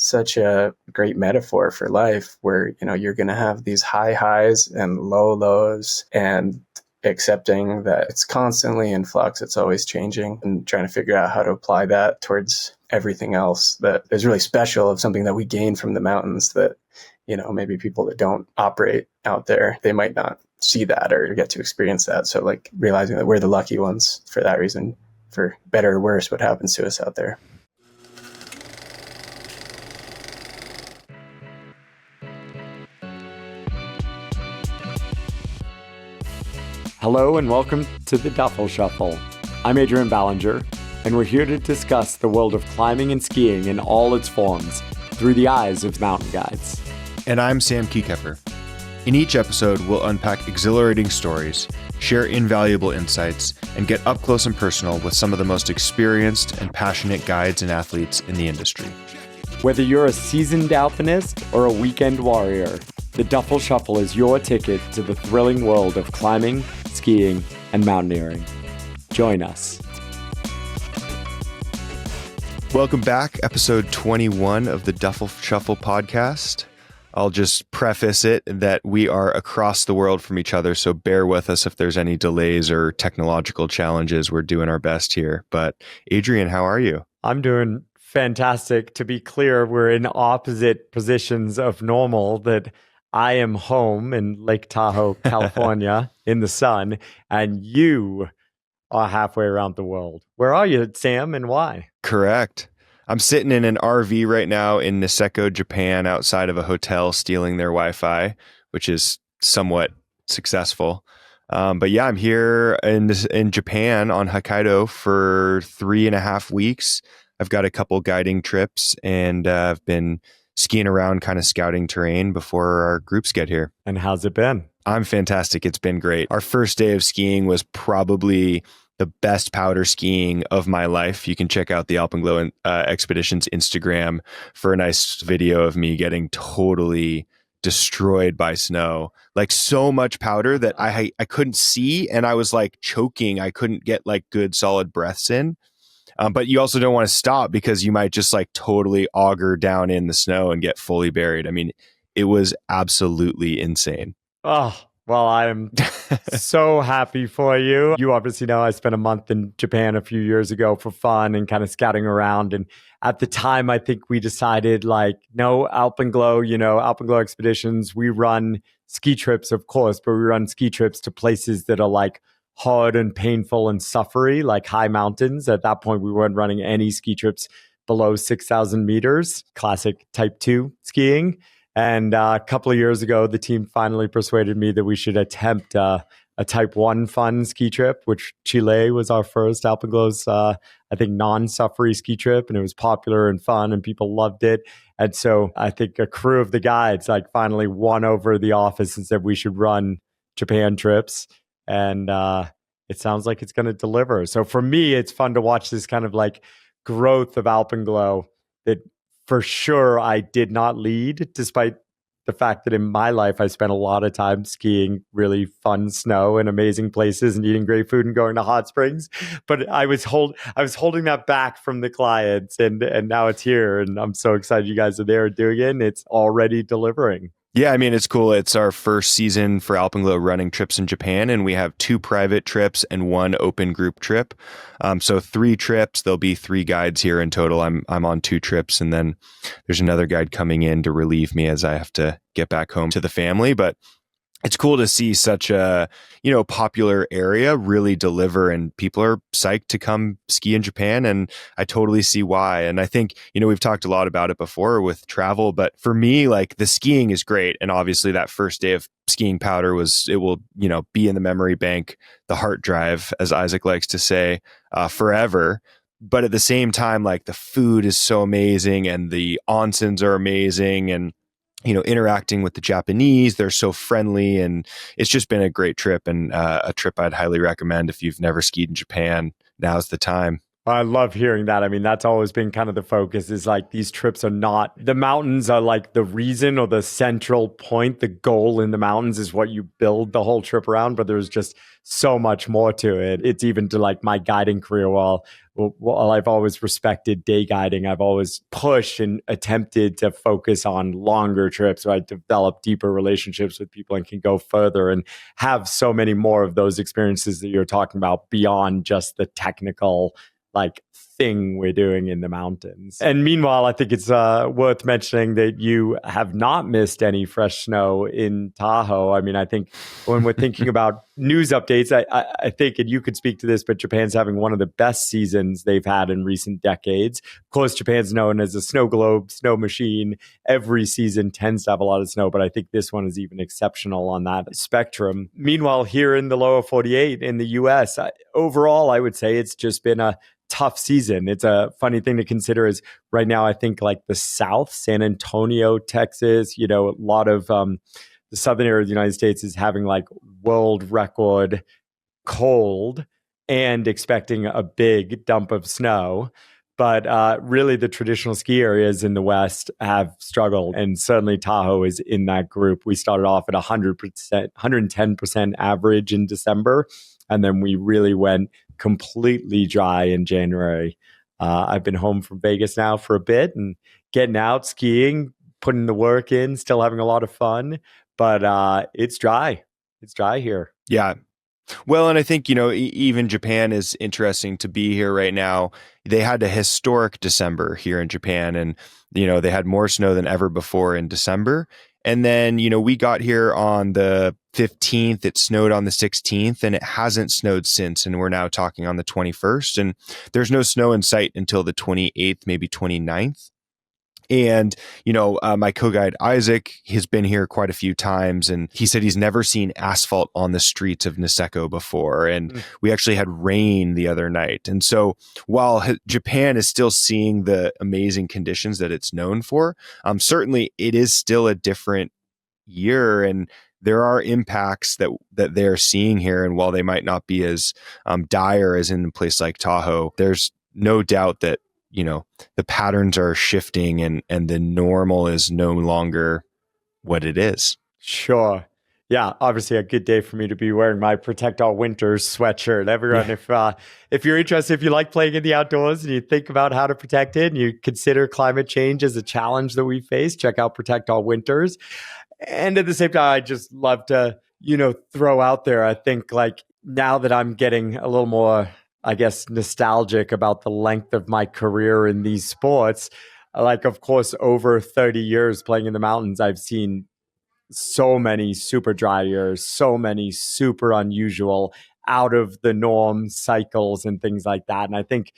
such a great metaphor for life where, you're going to have these high highs and low lows, and accepting that it's constantly in flux, it's always changing, and trying to figure out how to apply that towards everything else that is really special, of something that we gain from the mountains that, maybe people that don't operate out there, they might not see that or get to experience that. So like realizing that we're the lucky ones for that reason, for better or worse, what happens to us out there. Hello and welcome to the Duffel Shuffle. I'm Adrian Ballinger, and we're here to discuss the world of climbing and skiing in all its forms through the eyes of mountain guides. And I'm Sam Kiekefer. In each episode, we'll unpack exhilarating stories, share invaluable insights, and get up close and personal with some of the most experienced and passionate guides and athletes in the industry. Whether you're a seasoned alpinist or a weekend warrior, the Duffel Shuffle is your ticket to the thrilling world of climbing, skiing, and mountaineering. Join us. Welcome back, episode 21 of the Duffel Shuffle podcast. I'll just preface it that we are across the world from each other, so bear with us if there's any delays or technological challenges. We're doing our best here. But Adrian, how are you? I'm doing fantastic. To be clear, we're in opposite positions of normal, that I am home in Lake Tahoe, California, in the sun, and you are halfway around the world. Where are you, Sam, and why? Correct. I'm sitting in an RV right now in Niseko, Japan, outside of a hotel, stealing their Wi-Fi, which is somewhat successful. But yeah, I'm here in Japan on Hokkaido for 3.5 weeks. I've got a couple guiding trips, and I've been skiing around, kind of scouting terrain before our groups get here. And how's it been? I'm fantastic. It's been great. Our first day of skiing was probably the best powder skiing of my life. You can check out the Alpenglow Expeditions Instagram for a nice video of me getting totally destroyed by snow. Like so much powder that I couldn't see, and I was like choking. I couldn't get like good solid breaths in. But you also don't want to stop because you might just like totally auger down in the snow and get fully buried. I mean, it was absolutely insane. Oh, well, I am so happy for you. You obviously know I spent a month in Japan a few years ago for fun and kind of scouting around. And at the time, I think we decided like, no, Alpenglow, Alpenglow Expeditions, we run ski trips, of course, but we run ski trips to places that are like hard and painful and suffery, like high mountains. At that point, we weren't running any ski trips below 6,000 meters, classic type 2 skiing. And a couple of years ago, the team finally persuaded me that we should attempt a type 1 fun ski trip, which Chile was our first Alpenglow's, I think, non-suffery ski trip. And it was popular and fun and people loved it. And so I think a crew of the guides like finally won over the office and said we should run Japan trips. And it sounds like it's going to deliver. So for me, it's fun to watch this kind of like growth of Alpenglow that for sure I did not lead, despite the fact that in my life I spent a lot of time skiing really fun snow in amazing places and eating great food and going to hot springs. But I was holding that back from the clients, and now it's here, and I'm so excited you guys are there doing it, and it's already delivering. Yeah, I mean, it's cool. It's our first season for Alpenglow running trips in Japan, and we have 2 private trips and 1 open group trip. So 3 trips. There'll be 3 guides here in total. I'm on 2 trips, and then there's another guide coming in to relieve me as I have to get back home to the family. But it's cool to see such a, popular area really deliver, and people are psyched to come ski in Japan. And I totally see why. And I think, we've talked a lot about it before with travel, but for me, like the skiing is great. And obviously that first day of skiing powder will, be in the memory bank, the heart drive, as Isaac likes to say, forever. But at the same time, like the food is so amazing and the onsens are amazing, and interacting with the Japanese, they're so friendly, and it's just been a great trip, and a trip I'd highly recommend if you've never skied in Japan. Now's the time. I love hearing that. I mean, that's always been kind of the focus is like these trips are not, the mountains are like the reason or the central point. The goal in the mountains is what you build the whole trip around, but there's just so much more to it. It's even to like my guiding career. While I've always respected day guiding, I've always pushed and attempted to focus on longer trips where I develop deeper relationships with people and can go further and have so many more of those experiences that you're talking about beyond just the technical like thing we're doing in the mountains. And meanwhile, I think it's worth mentioning that you have not missed any fresh snow in Tahoe. I mean, I think when we're thinking about news updates, I think, and you could speak to this, but Japan's having one of the best seasons they've had in recent decades. Of course, Japan's known as a snow globe, snow machine. Every season tends to have a lot of snow, but I think this one is even exceptional on that spectrum. Meanwhile, here in the lower 48 in the US, overall, I would say it's just been a tough season. It's a funny thing to consider is right now, I think like the South, San Antonio, Texas, a lot of the southern area of the United States is having like world record cold and expecting a big dump of snow. But really, the traditional ski areas in the West have struggled. And certainly Tahoe is in that group. We started off at 100%, 110% average in December. And then we really went completely dry in January. I've been home from Vegas now for a bit and getting out, skiing, putting the work in, still having a lot of fun. But it's dry. It's dry here. Yeah. Well, and I think, even Japan is interesting to be here right now. They had a historic December here in Japan, and, they had more snow than ever before in December. And then, we got here on the 15th, it snowed on the 16th, and it hasn't snowed since. And we're now talking on the 21st, and there's no snow in sight until the 28th, maybe 29th. And, my co-guide Isaac has been here quite a few times, and he said he's never seen asphalt on the streets of Niseko before. And we actually had rain the other night. And so while Japan is still seeing the amazing conditions that it's known for, certainly it is still a different year, and there are impacts that they're seeing here. And while they might not be as dire as in a place like Tahoe, there's no doubt that the patterns are shifting, and the normal is no longer what it is. Sure. Yeah, obviously a good day for me to be wearing my Protect All Winters sweatshirt. Everyone, if you're interested, if you like playing in the outdoors and you think about how to protect it and you consider climate change as a challenge that we face, check out Protect All Winters. And at the same time, I just love to, throw out there, I think like now that I'm getting a little more, I guess, nostalgic about the length of my career in these sports. Like, of course, over 30 years playing in the mountains, I've seen so many super dry years, so many super unusual, out of the norm cycles and things like that. And I think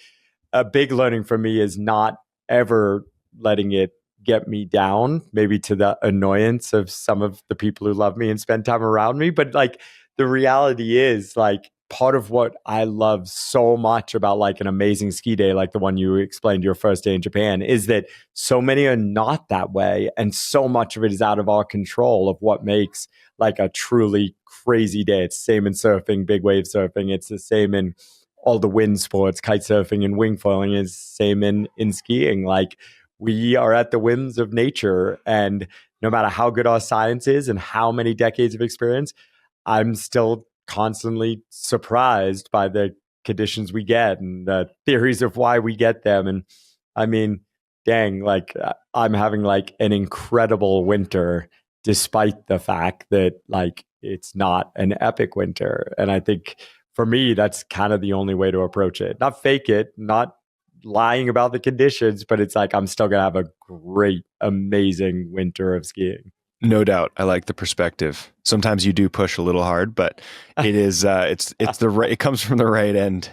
a big learning for me is not ever letting it get me down, maybe to the annoyance of some of the people who love me and spend time around me. But like the reality is like, part of what I love so much about like an amazing ski day, like the one you explained your first day in Japan, is that so many are not that way. And so much of it is out of our control of what makes like a truly crazy day. It's the same in surfing, big wave surfing. It's the same in all the wind sports, kite surfing and wing foiling is the same in skiing. Like we are at the whims of nature. And no matter how good our science is and how many decades of experience, I'm still constantly surprised by the conditions we get and the theories of why we get them. And I mean, dang, like I'm having like an incredible winter despite the fact that like it's not an epic winter. And I think for me, that's kind of the only way to approach it. Not fake it, not lying about the conditions, but it's like I'm still going to have a great, amazing winter of skiing. No doubt. I like the perspective. Sometimes you do push a little hard, but it is it's the right, it comes from the right end.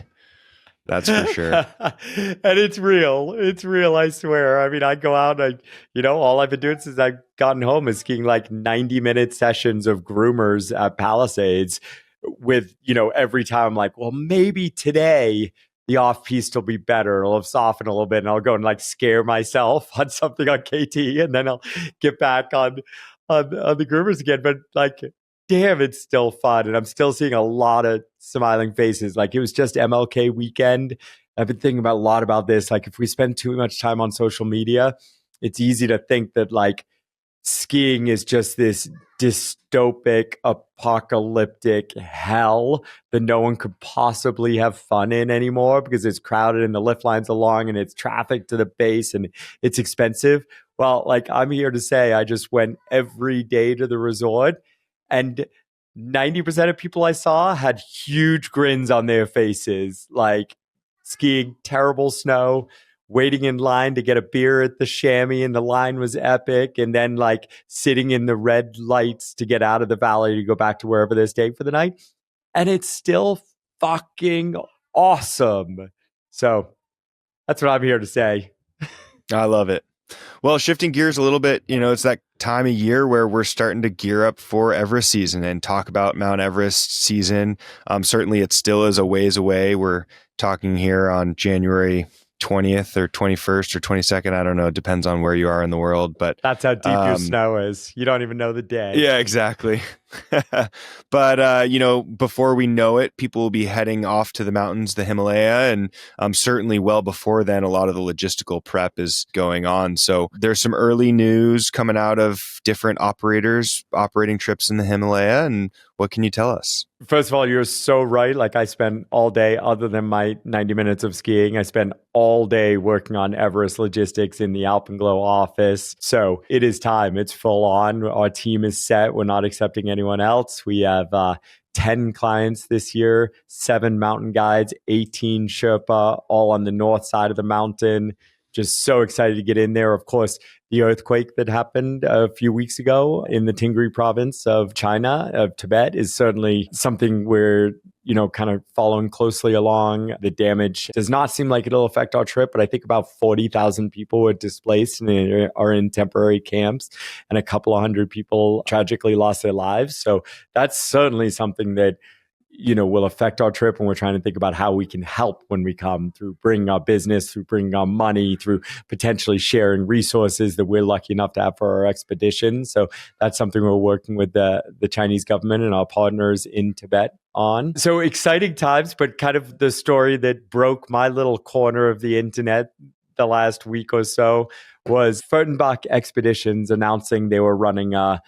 That's for sure. And it's real. It's real, I swear. I mean, I go out and all I've been doing since I've gotten home is skiing like 90-minute sessions of groomers at Palisades with, every time I'm like, well, maybe today the off-piste will be better. It'll have softened a little bit and I'll go and like scare myself on something on KT and then I'll get back on the groomers again. But like, damn, it's still fun. And I'm still seeing a lot of smiling faces. Like it was just MLK weekend I've been thinking about a lot about this. Like if we spend too much time on social media, it's easy to think that like skiing is just this dystopic, apocalyptic hell that no one could possibly have fun in anymore because it's crowded and the lift lines are long and it's traffic to the base and it's expensive. Well, like I'm here to say, I just went every day to the resort and 90% of people I saw had huge grins on their faces, like skiing terrible snow, waiting in line to get a beer at the chamois, and the line was epic. And then like sitting in the red lights to get out of the valley to go back to wherever they're staying for the night. And it's still fucking awesome. So that's what I'm here to say. I love it. Well, shifting gears a little bit, it's that time of year where we're starting to gear up for Everest season and talk about Mount Everest season. Certainly it still is a ways away. We're talking here on January 20th or 21st or 22nd. I don't know. It depends on where you are in the world, but that's how deep your snow is. You don't even know the day. Yeah, exactly. But, before we know it, people will be heading off to the mountains, the Himalaya, and certainly well before then, a lot of the logistical prep is going on. So there's some early news coming out of different operators operating trips in the Himalaya. And what can you tell us? First of all, you're so right. Like I spent all day, other than my 90 minutes of skiing, I spent all day working on Everest logistics in the Alpenglow office. So it is time. It's full on. Our team is set. We're not accepting anyone else. We have 10 clients this year, 7 mountain guides, 18 Sherpa, all on the north side of the mountain. Just so excited to get in there. Of course, the earthquake that happened a few weeks ago in the Tingri province of China, of Tibet, is certainly something we're, kind of following closely along. The damage does not seem like it'll affect our trip, but I think about 40,000 people were displaced and are in temporary camps, and a couple of hundred people tragically lost their lives. So that's certainly something that will affect our trip, and we're trying to think about how we can help when we come, through bringing our business, through bringing our money, through potentially sharing resources that we're lucky enough to have for our expedition. So that's something we're working with the Chinese government and our partners in Tibet on. So exciting times, but kind of the story that broke my little corner of the internet the last week or so was Furtenbach Expeditions announcing they were running a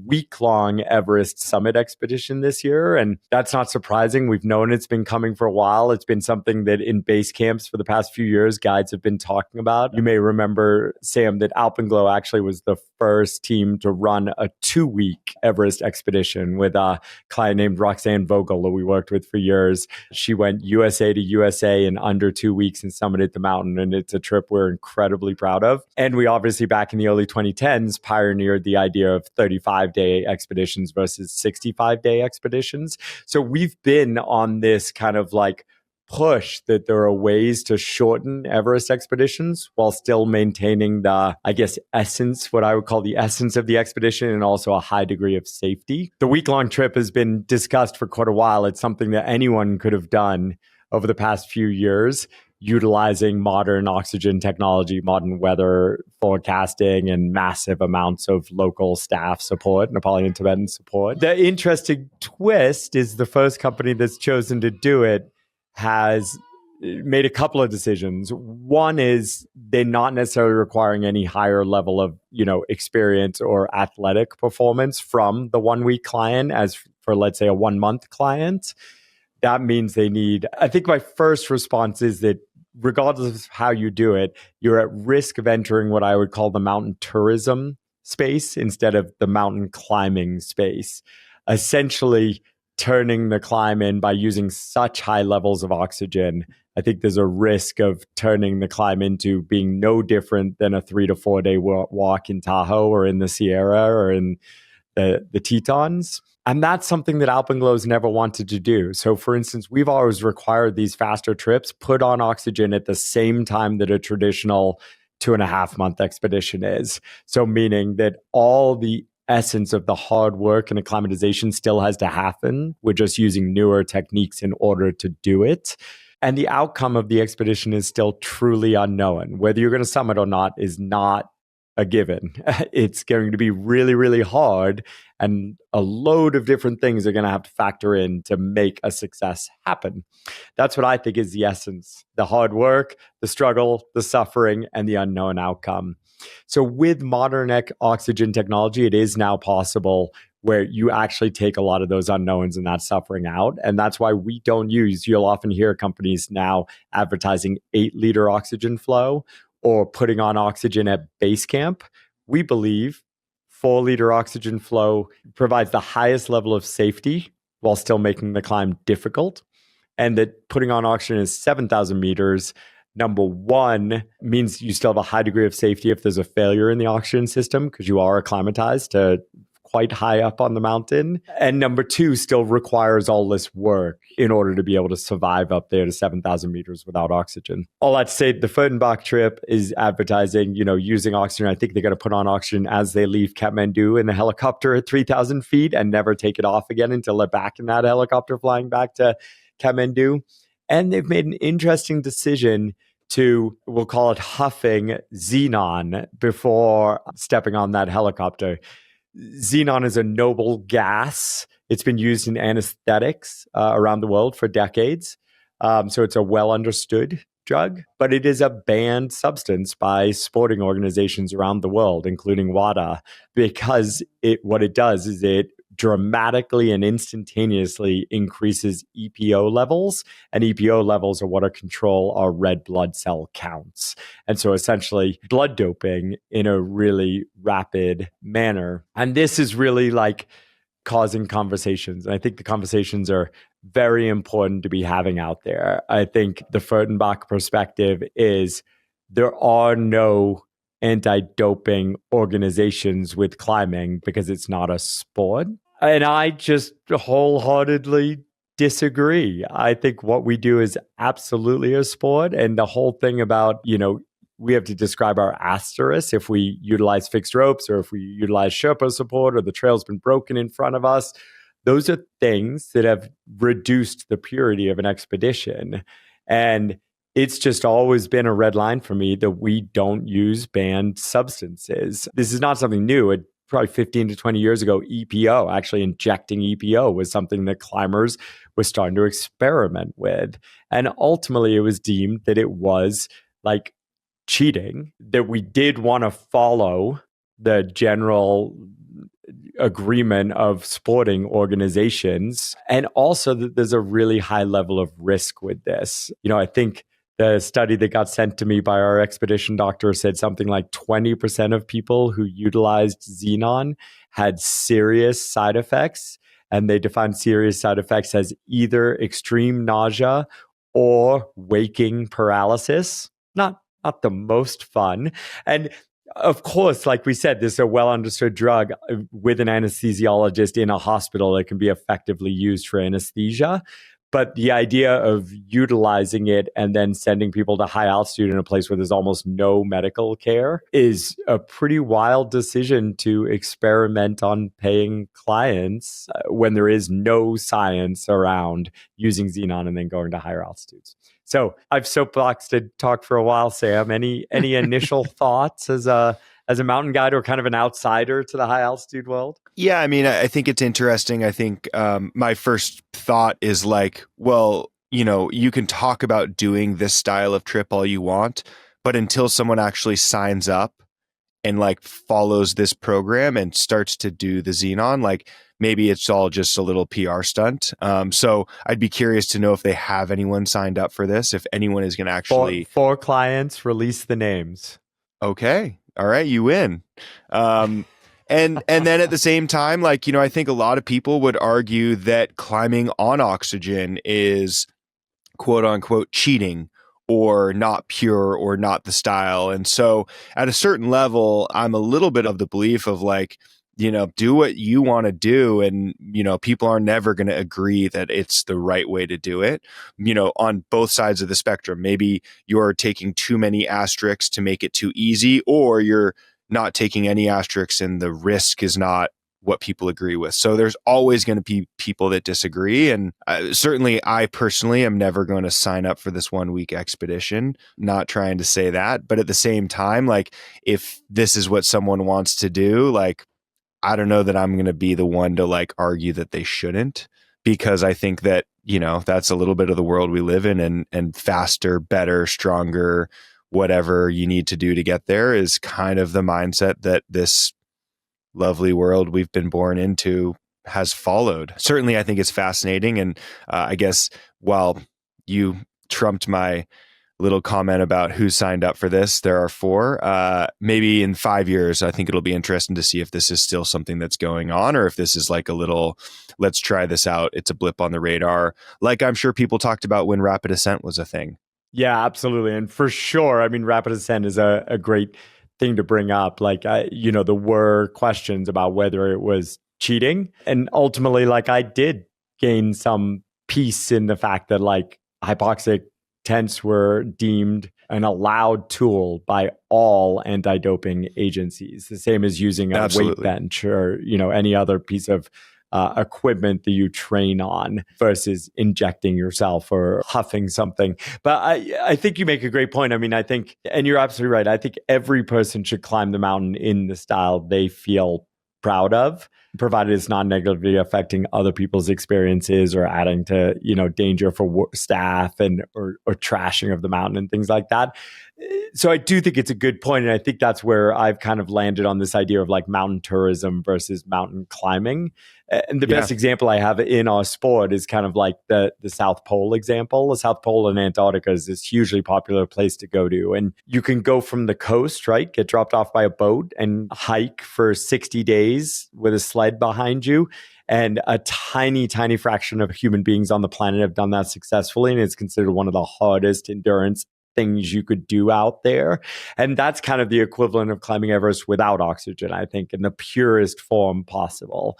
week-long Everest summit expedition this year. And that's not surprising. We've known it's been coming for a while. It's been something that in base camps for the past few years, guides have been talking about. You may remember, Sam, that Alpenglow actually was the first team to run a 2-week Everest expedition with a client named Roxanne Vogel that we worked with for years. She went USA to USA in under 2 weeks and summited the mountain. And it's a trip we're incredibly proud of. And we obviously back in the early 2010s pioneered the idea of 35-day expeditions versus 65-day expeditions. So we've been on this kind of like push that there are ways to shorten Everest expeditions while still maintaining the, essence, what I would call the essence of the expedition, and also a high degree of safety. The week-long trip has been discussed for quite a while. It's something that anyone could have done over the past few years, utilizing modern oxygen technology, modern weather forecasting, and massive amounts of local staff support, Nepali and Tibetan support. The interesting twist is the first company that's chosen to do it has made a couple of decisions. One is they're not necessarily requiring any higher level of, experience or athletic performance from the 1-week client as for, let's say, a 1-month client. That means they need, I think my first response is that regardless of how you do it, you're at risk of entering what I would call the mountain tourism space instead of the mountain climbing space. Essentially, turning the climb in by using such high levels of oxygen, I think there's a risk of turning the climb into being no different than a 3 to 4 day walk in Tahoe or in the Sierra or in the Tetons. And that's something that Alpenglow's never wanted to do. So for instance, we've always required these faster trips put on oxygen at the same time that a traditional 2.5-month expedition is. So meaning that all the essence of the hard work and acclimatization still has to happen. We're just using newer techniques in order to do it. And the outcome of the expedition is still truly unknown. Whether you're going to summit or not is not a given. It's going to be really, really hard. And a load of different things are going to have to factor in to make a success happen. That's what I think is the essence: the hard work, the struggle, the suffering, and the unknown outcome. So with modern oxygen technology, it is now possible where you actually take a lot of those unknowns and that suffering out. And that's why we don't use, you'll often hear companies now advertising 8-liter oxygen flow or putting on oxygen at base camp. We believe 4-liter oxygen flow provides the highest level of safety while still making the climb difficult. And that putting on oxygen is 7,000 meters. Number one, means you still have a high degree of safety if there's a failure in the oxygen system because you are acclimatized to quite high up on the mountain. And number two, still requires all this work in order to be able to survive up there to 7,000 meters without oxygen. All that to say, the Furtenbach trip is advertising, using oxygen. I think they're going to put on oxygen as they leave Kathmandu in the helicopter at 3,000 feet and never take it off again until they're back in that helicopter flying back to Kathmandu. And they've made an interesting decision to, we'll call it huffing xenon before stepping on that helicopter. Xenon is a noble gas. It's been used in anesthetics around the world for decades. So it's a well understood drug, but it is a banned substance by sporting organizations around the world, including WADA, because what it does is it dramatically and instantaneously increases EPO levels, and EPO levels are what control our red blood cell counts. And so essentially blood doping in a really rapid manner. And this is really like causing conversations. And I think the conversations are very important to be having out there. I think the Furtenbach perspective is there are no anti-doping organizations with climbing because it's not a sport. And I just wholeheartedly disagree. I think what we do is absolutely a sport. And the whole thing about, we have to describe our asterisk if we utilize fixed ropes or if we utilize Sherpa support or the trail's been broken in front of us. Those are things that have reduced the purity of an expedition. And it's just always been a red line for me that we don't use banned substances. This is not something new. Probably 15 to 20 years ago, EPO, actually injecting EPO, was something that climbers were starting to experiment with. And ultimately, it was deemed that it was like cheating, that we did want to follow the general agreement of sporting organizations, and also that there's a really high level of risk with this. I think the study that got sent to me by our expedition doctor said something like 20% of people who utilized xenon had serious side effects. And they defined serious side effects as either extreme nausea or waking paralysis. Not the most fun. And of course, like we said, this is a well understood drug with an anesthesiologist in a hospital that can be effectively used for anesthesia. But the idea of utilizing it and then sending people to high altitude in a place where there's almost no medical care is a pretty wild decision to experiment on paying clients when there is no science around using xenon and then going to higher altitudes. So I've soapboxed talk for a while, Sam. Any initial thoughts as a mountain guide or kind of an outsider to the high altitude world? Yeah, I mean, I think it's interesting. I think my first thought is like, well, you can talk about doing this style of trip all you want, but until someone actually signs up and like follows this program and starts to do the xenon, like maybe it's all just a little PR stunt. So I'd be curious to know if they have anyone signed up for this, if anyone is going to actually... For clients, release the names. Okay. All right. You win. And then at the same time, like, I think a lot of people would argue that climbing on oxygen is quote unquote cheating or not pure or not the style. And so at a certain level, I'm a little bit of the belief of like, do what you want to do. And, people are never going to agree that it's the right way to do it, on both sides of the spectrum. Maybe you're taking too many asterisks to make it too easy, or you're not taking any asterisks and the risk is not what people agree with. So there's always going to be people that disagree. And certainly I personally am never going to sign up for this 1 week expedition, not trying to say that. But at the same time, like if this is what someone wants to do, like, I don't know that I'm going to be the one to like argue that they shouldn't, because I think that, you know, that's a little bit of the world we live in, and faster, better, stronger, whatever you need to do to get there is kind of the mindset that this lovely world we've been born into has followed. Certainly, I think it's fascinating. And I guess while you trumped my little comment about who signed up for this, there are 4. Maybe in 5 years, I think it'll be interesting to see if this is still something that's going on, or if this is like a little, let's try this out. It's a blip on the radar. Like I'm sure people talked about when rapid ascent was a thing. Yeah, absolutely. And for sure, I mean, rapid ascent is a great thing to bring up. Like, there were questions about whether it was cheating. And ultimately, like, I did gain some peace in the fact that, like, hypoxic tents were deemed an allowed tool by all anti-doping agencies, the same as using a weight bench or, any other piece of equipment that you train on versus injecting yourself or huffing something. But I think you make a great point. I mean, I think, and you're absolutely right, I think every person should climb the mountain in the style they feel proud of, provided it's not negatively affecting other people's experiences or adding to, danger for staff and or trashing of the mountain and things like that. So I do think it's a good point. And I think that's where I've kind of landed on this idea of like mountain tourism versus mountain climbing. And the best example I have in our sport is kind of like the South Pole example. The South Pole in Antarctica is this hugely popular place to go to. And you can go from the coast, right? Get dropped off by a boat and hike for 60 days with a sled behind you. And a tiny, tiny fraction of human beings on the planet have done that successfully. And it's considered one of the hardest endurance things you could do out there. And that's kind of the equivalent of climbing Everest without oxygen, I think, in the purest form possible.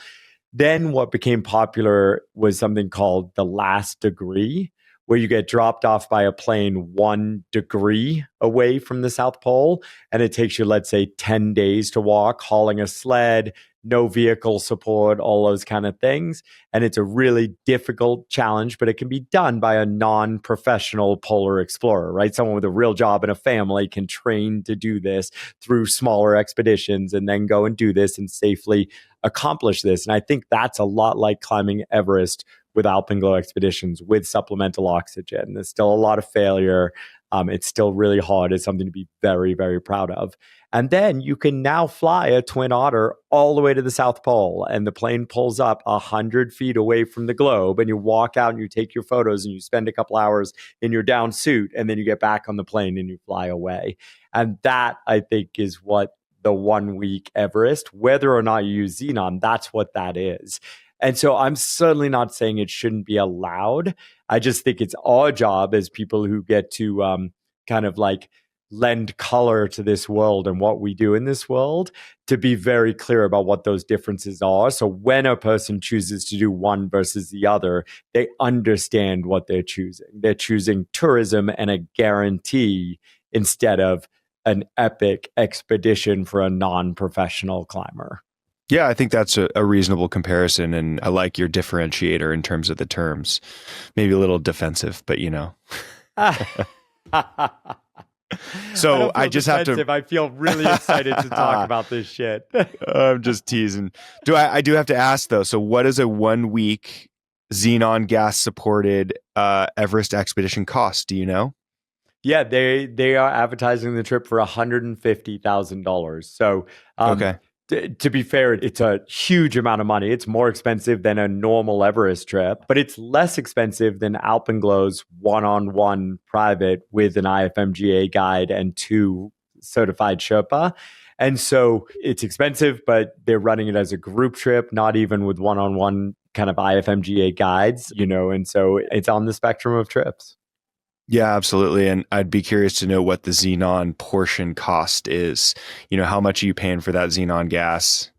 Then what became popular was something called the last degree, where you get dropped off by a plane 1 degree away from the South Pole. And it takes you, let's say, 10 days to walk, hauling a sled, no vehicle support, all those kind of things. And it's a really difficult challenge, but it can be done by a non-professional polar explorer, right? Someone with a real job and a family can train to do this through smaller expeditions and then go and do this and safely accomplish this. And I think that's a lot like climbing Everest with Alpenglow expeditions with supplemental oxygen. There's still a lot of failure. It's still really hard. It's something to be very, very proud of. And then you can now fly a Twin Otter all the way to the South Pole, and the plane pulls up 100 feet away from the globe, and you walk out and you take your photos and you spend a couple hours in your down suit, and then you get back on the plane and you fly away. And that, I think, is what the 1 week Everest, whether or not you use Xenon, that's what that is. And so I'm certainly not saying it shouldn't be allowed. I just think it's our job as people who get to kind of like lend color to this world and what we do in this world to be very clear about what those differences are. So when a person chooses to do one versus the other, they understand what they're choosing. They're choosing tourism and a guarantee instead of an epic expedition for a non-professional climber. Yeah, I think that's a reasonable comparison, and I like your differentiator in terms of the terms. Maybe a little defensive, but So I just have to. I feel really excited to talk about this shit. I'm just teasing. I do have to ask though. So what does a 1 week xenon gas supported Everest expedition cost? Do you know? Yeah, they are advertising the trip for $150,000. So okay. To be fair, it's a huge amount of money. It's more expensive than a normal Everest trip, but it's less expensive than Alpenglow's one-on-one private with an IFMGA guide and 2 certified Sherpa. And so it's expensive, but they're running it as a group trip, not even with one-on-one kind of IFMGA guides, and so it's on the spectrum of trips. Yeah, absolutely. And I'd be curious to know what the xenon portion cost is. How much are you paying for that xenon gas?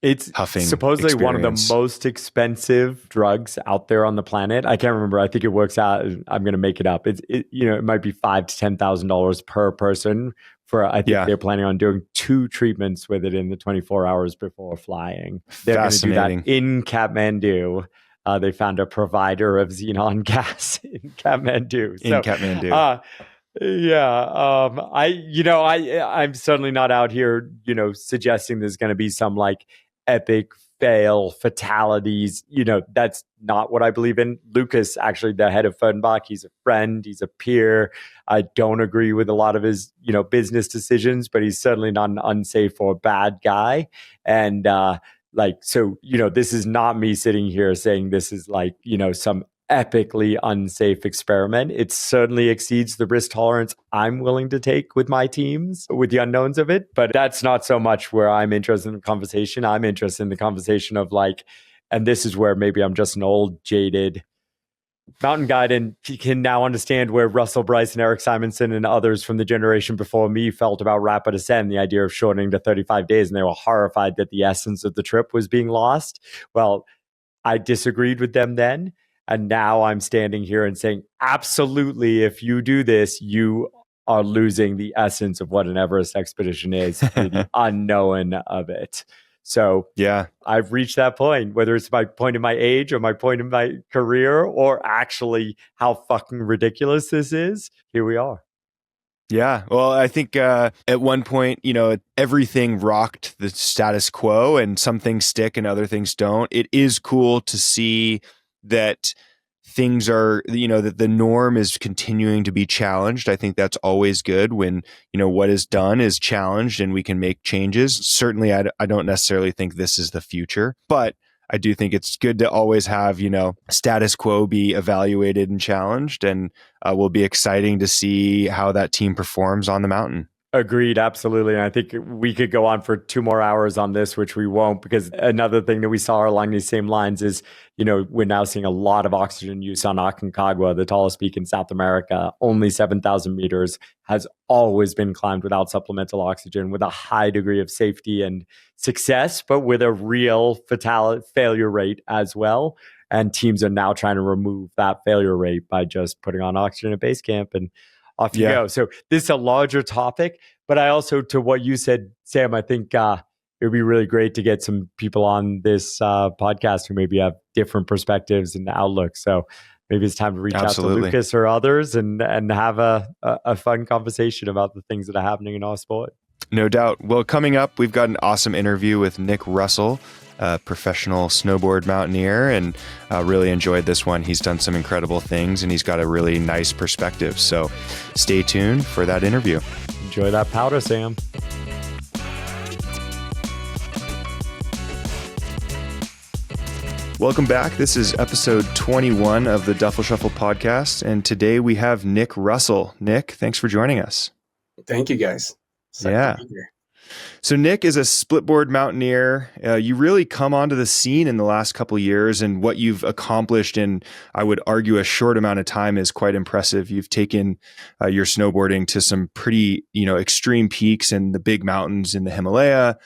It's supposedly one of the most expensive drugs out there on the planet. I can't remember. I think it works out. I'm going to make it up. It might be $5,000 to $10,000 per person I think they're planning on doing 2 treatments with it in the 24 hours before flying. They're going to do that in Kathmandu. They found a provider of xenon gas in Kathmandu. I'm certainly not out here, suggesting there's going to be some like epic fail fatalities. That's not what I believe in. Lucas, actually, the head of Fernbach, he's a friend, he's a peer. I don't agree with a lot of his, business decisions, but he's certainly not an unsafe or bad guy. And this is not me sitting here saying this is like, some epically unsafe experiment. It certainly exceeds the risk tolerance I'm willing to take with my teams, with the unknowns of it. But that's not so much where I'm interested in the conversation. I'm interested in the conversation of like, and this is where maybe I'm just an old, jaded mountain guide and can now understand where Russell Bryce and Eric Simonson and others from the generation before me felt about rapid ascent, the idea of shortening to 35 days. And they were horrified that the essence of the trip was being lost. Well, I disagreed with them then. And now I'm standing here and saying, absolutely, if you do this, you are losing the essence of what an Everest expedition is, the unknown of it. So I've reached that point, whether it's my point in my age or my point in my career or actually how fucking ridiculous this is. Here we are. Yeah. Well, I think at one point, everything rocked the status quo and some things stick and other things don't. It is cool to see that things are, that the norm is continuing to be challenged. I think that's always good when, what is done is challenged and we can make changes. Certainly, I don't necessarily think this is the future, but I do think it's good to always have, status quo be evaluated and challenged, and will be exciting to see how that team performs on the mountain. Agreed, absolutely. And I think we could go on for 2 more hours on this, which we won't, because another thing that we saw along these same lines is, we're now seeing a lot of oxygen use on Aconcagua, the tallest peak in South America, only 7,000 meters, has always been climbed without supplemental oxygen, with a high degree of safety and success, but with a real failure rate as well. And teams are now trying to remove that failure rate by just putting on oxygen at base camp and off you go. So this is a larger topic, but I also, to what you said, Sam, I think it would be really great to get some people on this podcast who maybe have different perspectives and outlooks. So maybe it's time to reach out to Lucas or others and have a fun conversation about the things that are happening in our sport. No doubt. Well, coming up, we've got an awesome interview with Nick Russell, a professional snowboard mountaineer, and really enjoyed this one. He's done some incredible things and he's got a really nice perspective. So stay tuned for that interview. Enjoy that powder, Sam. Welcome back. This is episode 21 of the Duffel Shuffle podcast. And today we have Nick Russell. Nick, thanks for joining us. Thank you, guys. So Nick is a splitboard mountaineer. You really come onto the scene in the last couple of years, and what you've accomplished in, I would argue, a short amount of time is quite impressive. You've taken your snowboarding to some pretty, extreme peaks in the big mountains in the Himalaya.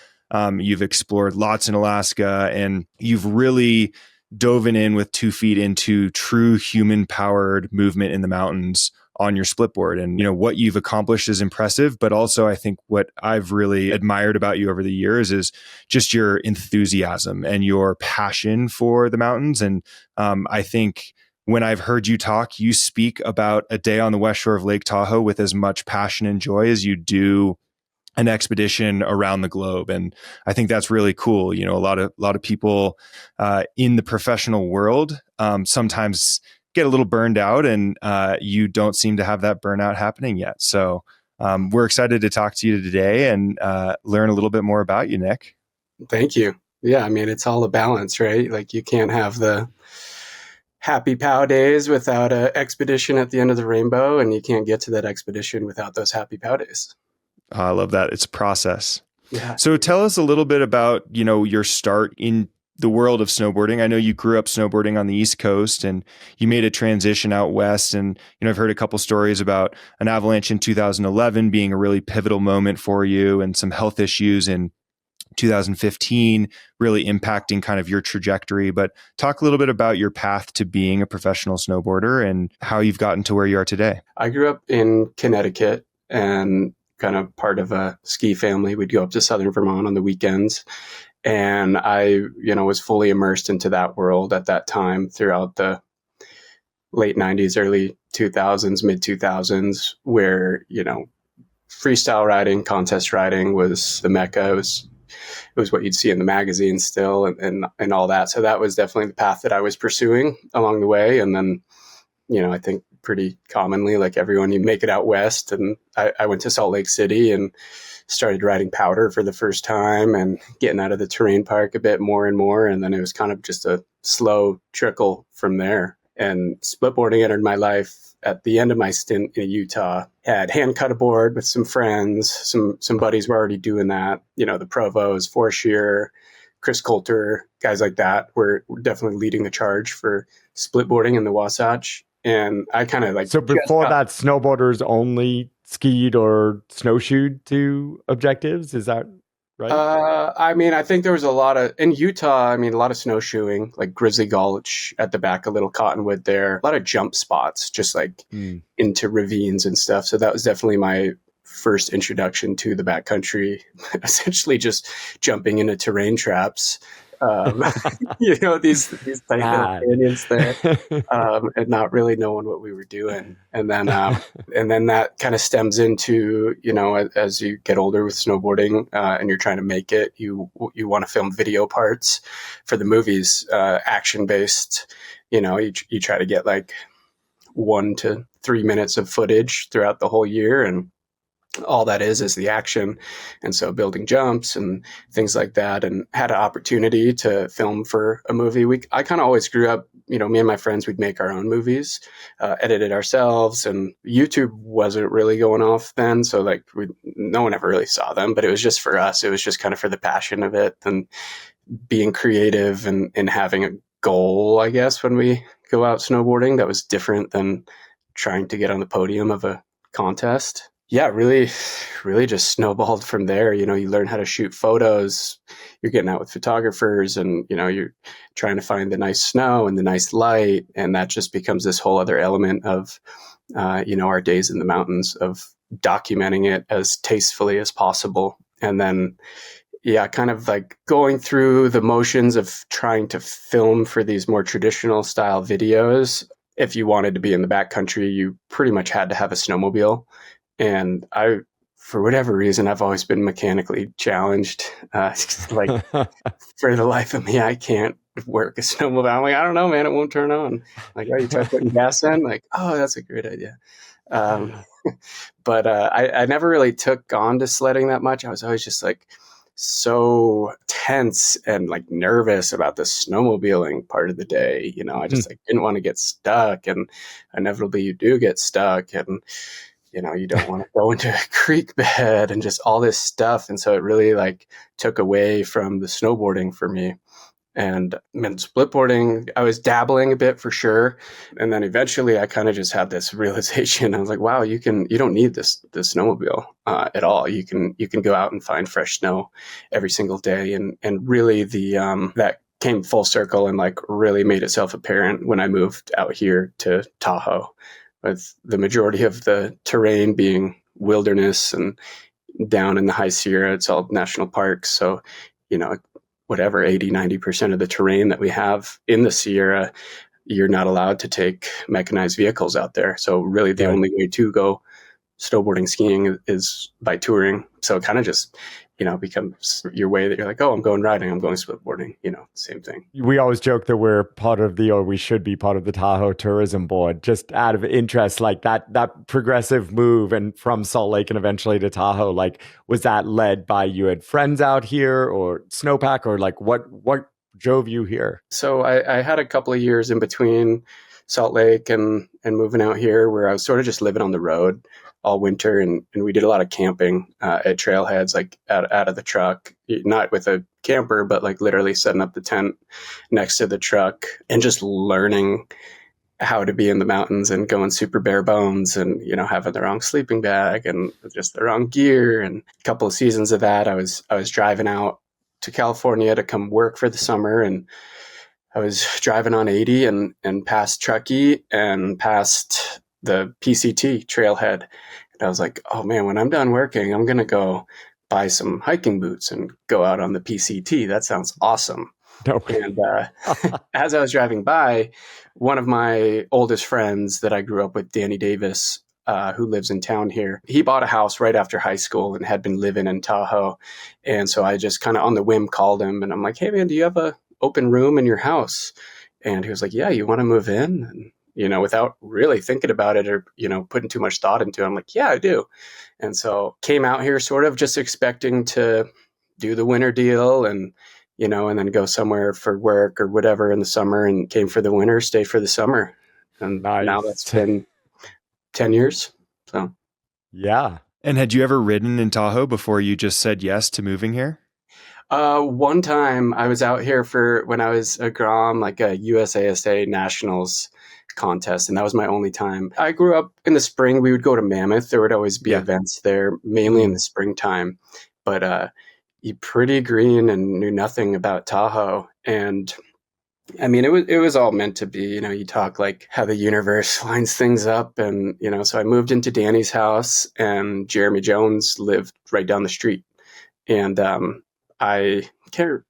You've explored lots in Alaska, and you've really dove in with 2 feet into true human-powered movement in the mountains on your splitboard. And, what you've accomplished is impressive, but also I think what I've really admired about you over the years is just your enthusiasm and your passion for the mountains. And I think when I've heard you talk, you speak about a day on the west shore of Lake Tahoe with as much passion and joy as you do an expedition around the globe. And I think that's really cool. A lot of people in the professional world sometimes get a little burned out, and you don't seem to have that burnout happening yet. So we're excited to talk to you today and learn a little bit more about you, Nick. Thank you. Yeah, I mean, it's all a balance, right? Like, you can't have the happy POW days without an expedition at the end of the rainbow, and you can't get to that expedition without those happy POW days. I love that. It's a process. Yeah. So tell us a little bit about, your start in the world of snowboarding. I know you grew up snowboarding on the East Coast and you made a transition out west. And, I've heard a couple stories about an avalanche in 2011 being a really pivotal moment for you, and some health issues in 2015 really impacting kind of your trajectory. But talk a little bit about your path to being a professional snowboarder and how you've gotten to where you are today. I grew up in Connecticut and kind of part of a ski family. We'd go up to Southern Vermont on the weekends. And I, was fully immersed into that world at that time throughout the late 90s, early 2000s, mid 2000s, where, freestyle riding, contest riding was the mecca. It was what you'd see in the magazines still and all that. So that was definitely the path that I was pursuing along the way. And then, I think pretty commonly, like everyone, you make it out west. And I went to Salt Lake City and started riding powder for the first time and getting out of the terrain park a bit more and more. And then it was kind of just a slow trickle from there. And splitboarding entered my life at the end of my stint in Utah. Had hand cut a board with some friends. Some buddies were already doing that. The Provos, Four Shear, Chris Coulter, guys like that were definitely leading the charge for splitboarding in the Wasatch. And I kind of So before that, snowboarders only skied or snowshoed to objectives? Is that right? I think there was a lot of, in Utah, a lot of snowshoeing, like Grizzly Gulch at the back of Little Cottonwood there. A lot of jump spots, just like into ravines and stuff. So that was definitely my first introduction to the backcountry, essentially just jumping into terrain traps. These tight little canyons there, and not really knowing what we were doing. And then that kind of stems into, as you get older with snowboarding, and you're trying to make it, you want to film video parts for the movies, action based. You try to get like 1 to 3 minutes of footage throughout the whole year, and all that is the action. And so building jumps and things like that, and had an opportunity to film for a movie. I kind of always grew up, me and my friends, we'd make our own movies, edit it ourselves, and YouTube wasn't really going off then. So like no one ever really saw them, but it was just for us. It was just kind of for the passion of it and being creative and having a goal, I guess, when we go out snowboarding that was different than trying to get on the podium of a contest. Yeah, really, really just snowballed from there. You learn how to shoot photos. You're getting out with photographers and, you're trying to find the nice snow and the nice light. And that just becomes this whole other element of, our days in the mountains, of documenting it as tastefully as possible. And then, kind of like going through the motions of trying to film for these more traditional style videos. If you wanted to be in the backcountry, you pretty much had to have a snowmobile. And for whatever reason, I've always been mechanically challenged. Like for the life of me, I can't work a snowmobile. I'm like, I don't know, man, it won't turn on. Like, oh, you try putting gas in? Like, oh, that's a great idea. But I never really took on to sledding that much. I was always just like so tense and like nervous about the snowmobiling part of the day. I just didn't want to get stuck, and inevitably you do get stuck, and you don't want to go into a creek bed and just all this stuff. And so it really like took away from the snowboarding for me. And splitboarding, I was dabbling a bit for sure. And then eventually I kind of just had this realization. I was like, wow, you don't need this snowmobile at all. You can go out and find fresh snow every single day. And really that came full circle and like really made itself apparent when I moved out here to Tahoe, with the majority of the terrain being wilderness, and down in the High Sierra, it's all national parks. So, whatever, 80-90% of the terrain that we have in the Sierra, you're not allowed to take mechanized vehicles out there. So really the only way to go snowboarding, skiing is by touring. So it kind of just, becomes your way that you're like, oh, I'm going riding, I'm going splitboarding, same thing. We always joke that we should be part of the Tahoe Tourism Board, just out of interest, like that progressive move and from Salt Lake and eventually to Tahoe. Like, was that led by you had friends out here or snowpack, or like what drove you here? So I had a couple of years in between Salt Lake and moving out here where I was sort of just living on the road all winter, and we did a lot of camping at trailheads, like out of the truck, not with a camper, but like literally setting up the tent next to the truck and just learning how to be in the mountains and going super bare bones, and having the wrong sleeping bag and just the wrong gear. And a couple of seasons of that, I was driving out to California to come work for the summer, and I was driving on 80 and past Truckee and past the PCT trailhead, And I was like, oh man, when I'm done working, I'm going to go buy some hiking boots and go out on the PCT. That sounds awesome. No. And as I was driving by, one of my oldest friends that I grew up with, Danny Davis, who lives in town here, he bought a house right after high school and had been living in Tahoe. And so I just kind of on the whim called him and I'm like, hey man, do you have a open room in your house? And he was like, yeah, you want to move in? And, without really thinking about it or, putting too much thought into it, I'm like, yeah, I do. And so came out here sort of just expecting to do the winter deal and then go somewhere for work or whatever in the summer, and came for the winter, stayed for the summer. And Nice. now that's been 10 years. So, yeah. And had you ever ridden in Tahoe before you just said yes to moving here? One time I was out here for when I was a Grom, like a USASA Nationals contest, and that was my only time. I grew up in the spring. We would go to Mammoth. There would always be events there, mainly in the springtime. But you pretty green and knew nothing about Tahoe. And I mean, it was all meant to be. You talk like how the universe lines things up, and so I moved into Danny's house, and Jeremy Jones lived right down the street, and I can't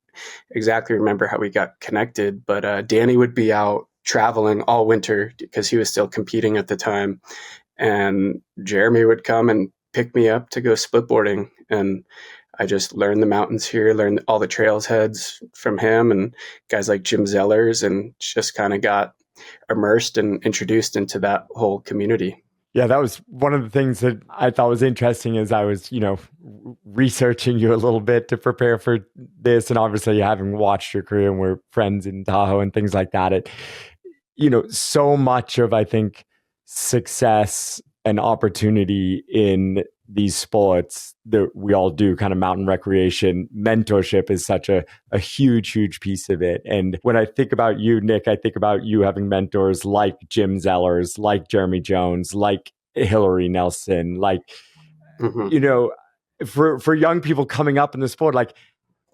exactly remember how we got connected, but Danny would be out traveling all winter because he was still competing at the time. And Jeremy would come and pick me up to go splitboarding. And I just learned the mountains here, learned all the trails heads from him and guys like Jim Zellers, and just kind of got immersed and introduced into that whole community. Yeah, that was one of the things that I thought was interesting as I was, researching you a little bit to prepare for this. And obviously having watched your career and we're friends in Tahoe and things like that, so much of, I think, success and opportunity in these sports that we all do, kind of mountain recreation, mentorship is such a huge, huge piece of it. And when I think about you, Nick, I think about you having mentors like Jim Zellers, like Jeremy Jones, like Hilaree Nelson, like, for young people coming up in the sport, like,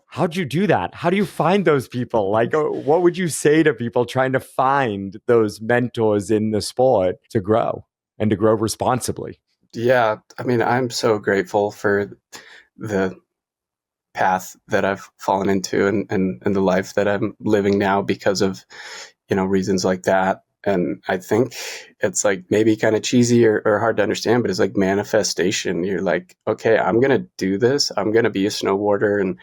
how'd you do that? How do you find those people? Like, what would you say to people trying to find those mentors in the sport to grow and to grow responsibly? Yeah, I mean, I'm so grateful for the path that I've fallen into and the life that I'm living now because of, reasons like that. And I think it's like maybe kind of cheesy or hard to understand, but it's like manifestation. You're like, okay, I'm going to do this. I'm going to be a snowboarder. And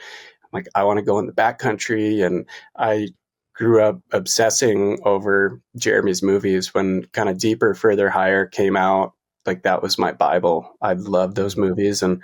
like, I want to go in the backcountry. And I grew up obsessing over Jeremy's movies when kind of Deeper, Further, Higher came out. Like, that was my Bible. I loved those movies, and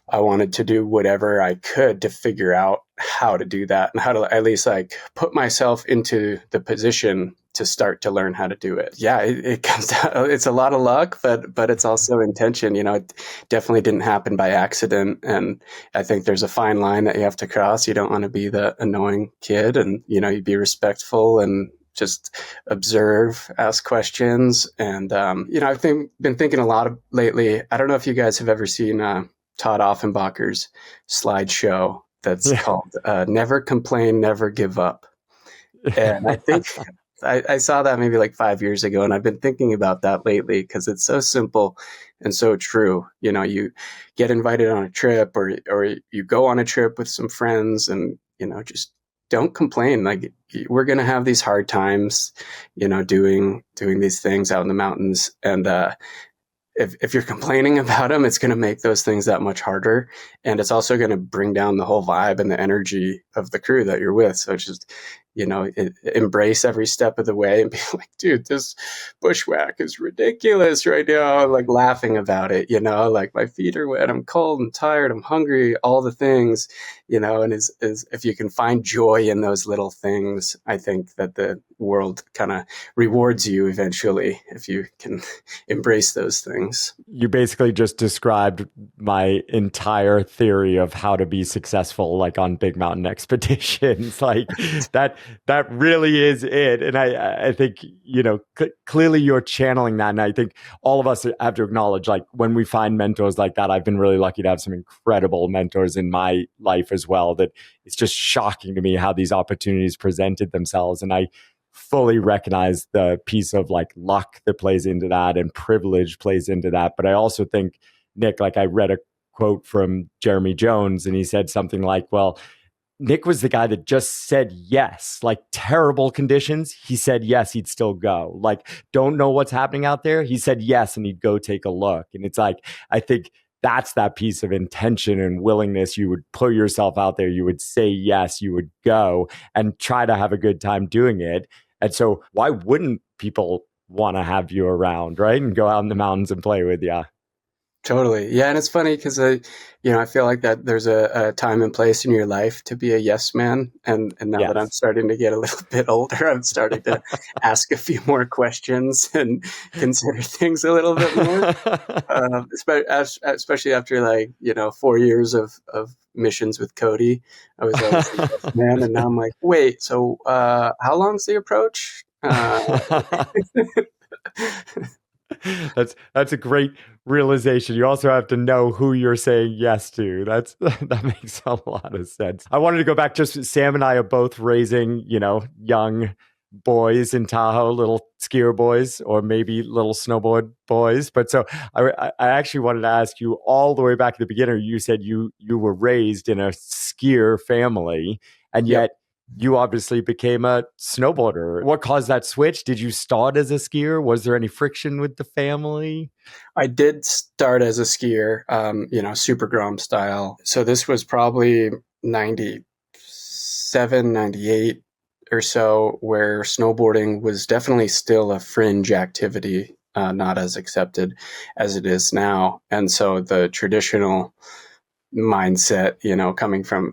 I wanted to do whatever I could to figure out how to do that and how to at least like put myself into the position to start to learn how to do it. Yeah, it comes down, it's a lot of luck, but it's also intention. It definitely didn't happen by accident. And I think there's a fine line that you have to cross. You don't want to be the annoying kid, and, you be respectful and just observe, ask questions. And, I've been thinking a lot lately. I don't know if you guys have ever seen Todd Offenbacher's slideshow that's called Never Complain, Never Give Up. And I think I saw that maybe like 5 years ago, and I've been thinking about that lately because it's so simple and so true. You get invited on a trip or you go on a trip with some friends, and, just don't complain. Like, we're going to have these hard times, doing these things out in the mountains. And if you're complaining about them, it's going to make those things that much harder. And it's also going to bring down the whole vibe and the energy of the crew that you're with. So it's just, embrace every step of the way and be like, dude, this bushwhack is ridiculous right now. Like, laughing about it, like, my feet are wet, I'm cold, I'm tired, I'm hungry, all the things, and is if you can find joy in those little things, I think that the world kind of rewards you eventually if you can embrace those things. You basically just described my entire theory of how to be successful, like on big mountain expeditions. Like, that really is it. And I think, clearly you're channeling that. And I think all of us have to acknowledge, like, when we find mentors like that, I've been really lucky to have some incredible mentors in my life as well, that it's just shocking to me how these opportunities presented themselves. And I fully recognize the piece of like luck that plays into that and privilege plays into that. But I also think, Nick, like I read a quote from Jeremy Jones and he said something like, well, Nick was the guy that just said yes, like terrible conditions. He said yes, he'd still go. Like, don't know what's happening out there. He said yes, and he'd go take a look. And it's like, I think that's that piece of intention and willingness. You would put yourself out there. You would say yes, you would go and try to have a good time doing it. And so why wouldn't people want to have you around, right? And go out in the mountains and play with you. Totally. Yeah. And it's funny because I feel like that there's a time and place in your life to be a yes man. And now that I'm starting to get a little bit older, I'm starting to ask a few more questions and consider things a little bit more. Especially after 4 years of missions with Cody, I was always a yes man. And now I'm like, wait, so how long's the approach? That's a great realization. You also have to know who you're saying yes to. That makes a lot of sense. I wanted to go back. Just Sam and I are both raising, young boys in Tahoe, little skier boys, or maybe little snowboard boys. But so I actually wanted to ask you all the way back at the beginning. You said you were raised in a skier family, and yet you obviously became a snowboarder. What caused that switch? Did you start as a skier? Was there any friction with the family? I did start as a skier, Super Grom style. So this was probably 97, 98 or so, where snowboarding was definitely still a fringe activity, not as accepted as it is now. And so the traditional mindset, coming from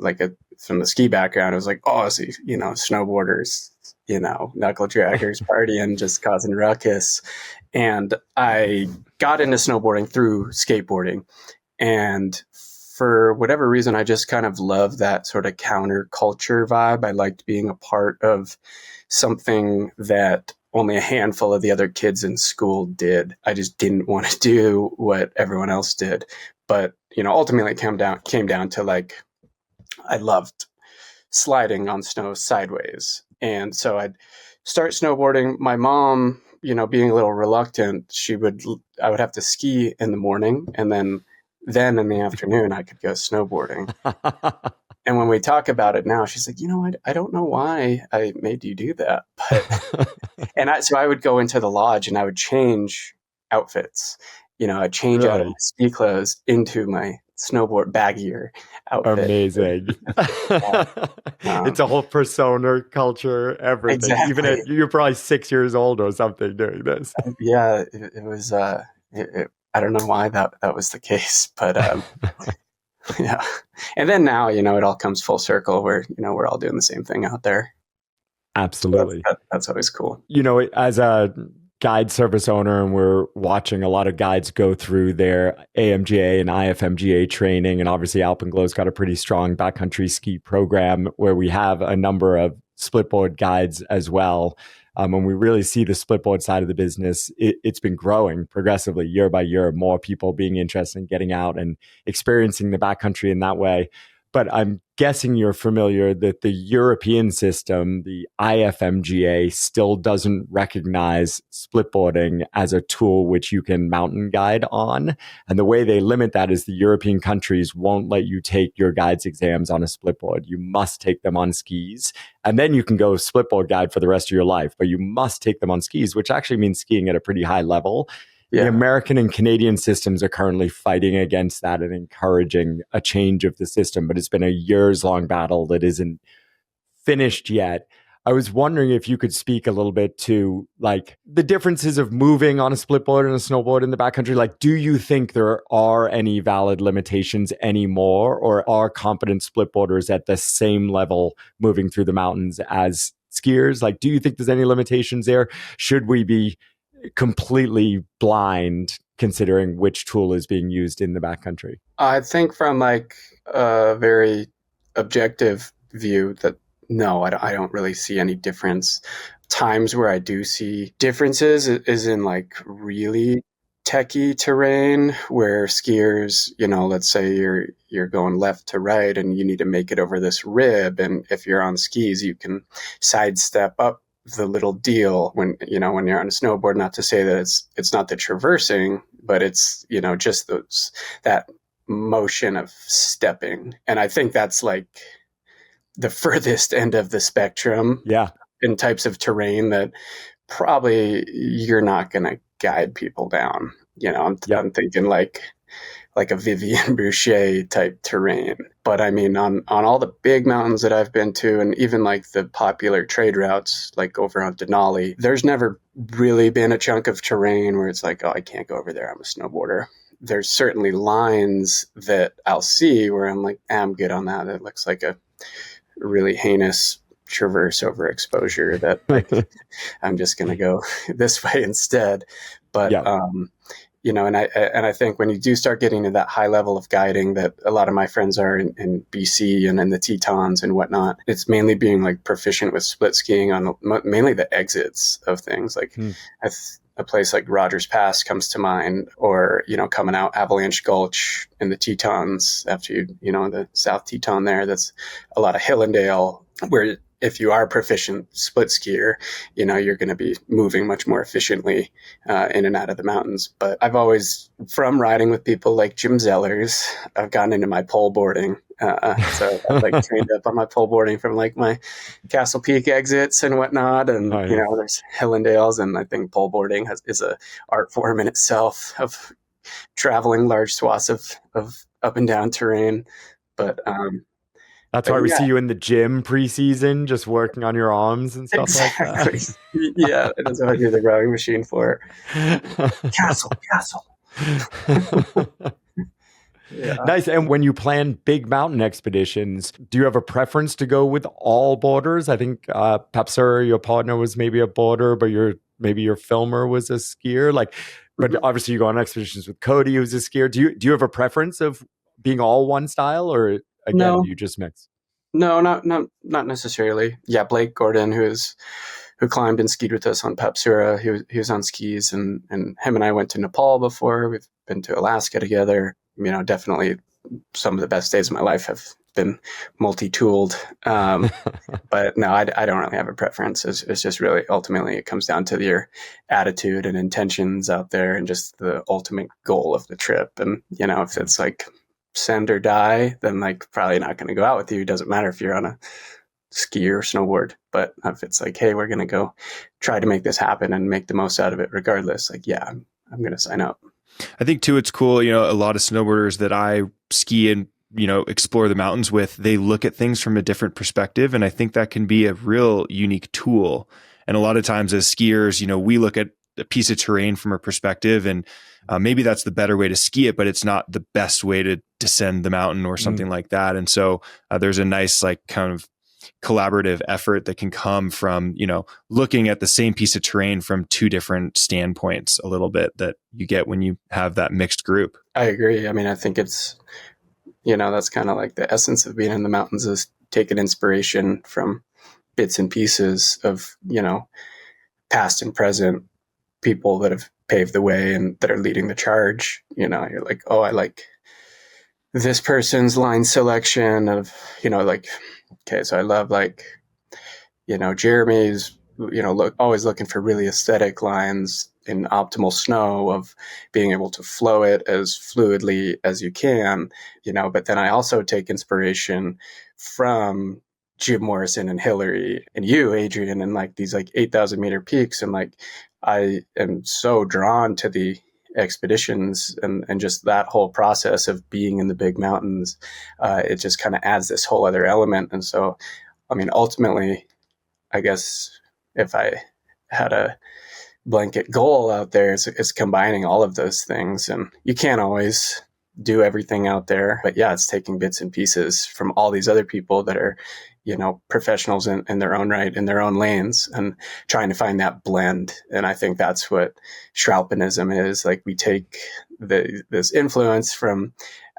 from the ski background, it was like, oh, see, snowboarders, knuckle draggers partying, just causing ruckus. And I got into snowboarding through skateboarding. And for whatever reason, I just kind of love that sort of counterculture vibe. I liked being a part of something that only a handful of the other kids in school did. I just didn't want to do what everyone else did. But, ultimately it came down to I loved sliding on snow sideways. And so I'd start snowboarding. My mom, being a little reluctant, I would have to ski in the morning. And then in the afternoon, I could go snowboarding. And when we talk about it now, she's like, I don't know why I made you do that. But, so I would go into the lodge and I would change outfits. I'd change out of my ski clothes into my snowboard baggier outfit. Amazing. It's a whole persona, culture, everything. Exactly. Even you're probably 6 years old or something doing this. Yeah, it was. I don't know why that was the case, but yeah. And then now, it all comes full circle where we're all doing the same thing out there. Absolutely. So that's always cool. As a guide service owner, and we're watching a lot of guides go through their AMGA and IFMGA training, and obviously Alpenglow's got a pretty strong backcountry ski program where we have a number of splitboard guides as well. When we really see the splitboard side of the business, it's been growing progressively year by year, more people being interested in getting out and experiencing the backcountry in that way. But I'm guessing you're familiar that the European system, the IFMGA, still doesn't recognize splitboarding as a tool which you can mountain guide on. And the way they limit that is the European countries won't let you take your guides exams on a splitboard. You must take them on skis. And then you can go splitboard guide for the rest of your life. But you must take them on skis, which actually means skiing at a pretty high level. Yeah. The American and Canadian systems are currently fighting against that and encouraging a change of the system, but it's been a years-long battle that isn't finished yet. I was wondering if you could speak a little bit to the differences of moving on a splitboard and a snowboard in the backcountry. Do you think there are any valid limitations anymore, or are competent splitboarders at the same level moving through the mountains as skiers? Do you think there's any limitations there? Should we be completely blind considering which tool is being used in the backcountry? I think from a very objective view that no, I don't really see any difference. Times where I do see differences is in really techie terrain where skiers, let's say you're going left to right and you need to make it over this rib, and if you're on skis you can sidestep up the little deal when you're on a snowboard. Not to say that it's not the traversing, but it's, just that motion of stepping. And I think that's like the furthest end of the spectrum. Yeah. In types of terrain that probably you're not going to guide people down. I'm thinking like a Vivian Boucher type terrain. But I mean, on all the big mountains that I've been to, and even like the popular trade routes, like over on Denali, there's never really been a chunk of terrain where it's like, oh, I can't go over there, I'm a snowboarder. There's certainly lines that I'll see where I'm like, I'm good on that. It looks like a really heinous traverse over exposure that like I'm just going to go this way instead. But and I think when you do start getting to that high level of guiding that a lot of my friends are in BC and in the Tetons and whatnot, it's mainly being like proficient with split skiing on mainly the exits of things. Like a place like Rogers Pass comes to mind, or, coming out Avalanche Gulch in the Tetons after the South Teton there. That's a lot of Hillendale, where if you are a proficient split skier, you're going to be moving much more efficiently in and out of the mountains. But I've always, from riding with people like Jim Zellers, I've gotten into my pole boarding. So I've like trained up on my pole boarding from like my Castle Peak exits and whatnot. And, there's Hillendales. And I think pole boarding is a art form in itself of traveling large swaths of up and down terrain. But, that's why we see you in the gym preseason, just working on your arms and stuff like that. Yeah, that's what I do the rowing machine for. Castle. Yeah. Nice. And when you plan big mountain expeditions, do you have a preference to go with all boarders? I think Papsura, your partner, was maybe a boarder, but maybe your filmer was a skier. But obviously you go on expeditions with Cody, who's a skier. Do you have a preference of being all one style, or again, do you just mix? No, not necessarily. Yeah, Blake Gordon, who climbed and skied with us on Papsura, he was on skis, and him and I went to Nepal before. We've been to Alaska together. Definitely some of the best days of my life have been multi-tooled. But no, I don't really have a preference. It's just really, ultimately, it comes down to your attitude and intentions out there and just the ultimate goal of the trip. And, if it's like send or die, then like probably not going to go out with you. It doesn't matter if you're on a ski or snowboard. But if it's like, hey, we're going to go try to make this happen and make the most out of it regardless, like, yeah, I'm going to sign up. I think too, it's cool. A lot of snowboarders that I ski and, explore the mountains with, they look at things from a different perspective. And I think that can be a real unique tool. And a lot of times as skiers, we look at a piece of terrain from a perspective, and maybe that's the better way to ski it, but it's not the best way to descend the mountain or something like that. And so there's a nice, like, kind of collaborative effort that can come from, looking at the same piece of terrain from two different standpoints a little bit, that you get when you have that mixed group. I agree. I mean, I think it's, that's kind of like the essence of being in the mountains, is taking inspiration from bits and pieces of, past and present people that have paved the way and that are leading the charge. You're like, oh, I like this person's line selection of, okay, so I love Jeremy's, always looking for really aesthetic lines in optimal snow, of being able to flow it as fluidly as you can, but then I also take inspiration from Jim Morrison and Hilaree and you, Adrian, and like these like 8,000 meter peaks. And like, I am so drawn to the expeditions and just that whole process of being in the big mountains. It just kind of adds this whole other element. And so, I mean, ultimately, I guess if I had a blanket goal out there, it's combining all of those things. And you can't always do everything out there, but yeah, it's taking bits and pieces from all these other people that are, professionals in their own right, in their own lanes, and trying to find that blend. And I think that's what Schwalpinism is. Like, we take this influence from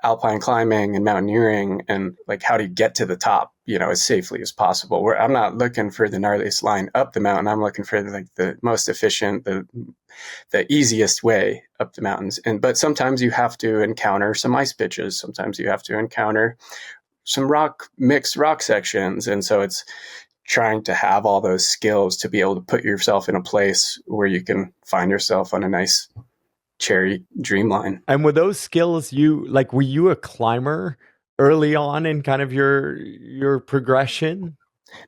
alpine climbing and mountaineering, and like, how do you get to the top, as safely as possible? Where I'm not looking for the gnarliest line up the mountain. I'm looking for like the most efficient, the easiest way up the mountains. But sometimes you have to encounter some ice pitches. Sometimes you have to encounter some mixed rock sections. And so it's trying to have all those skills to be able to put yourself in a place where you can find yourself on a nice cherry dreamline. And were those skills were you a climber early on in kind of your progression?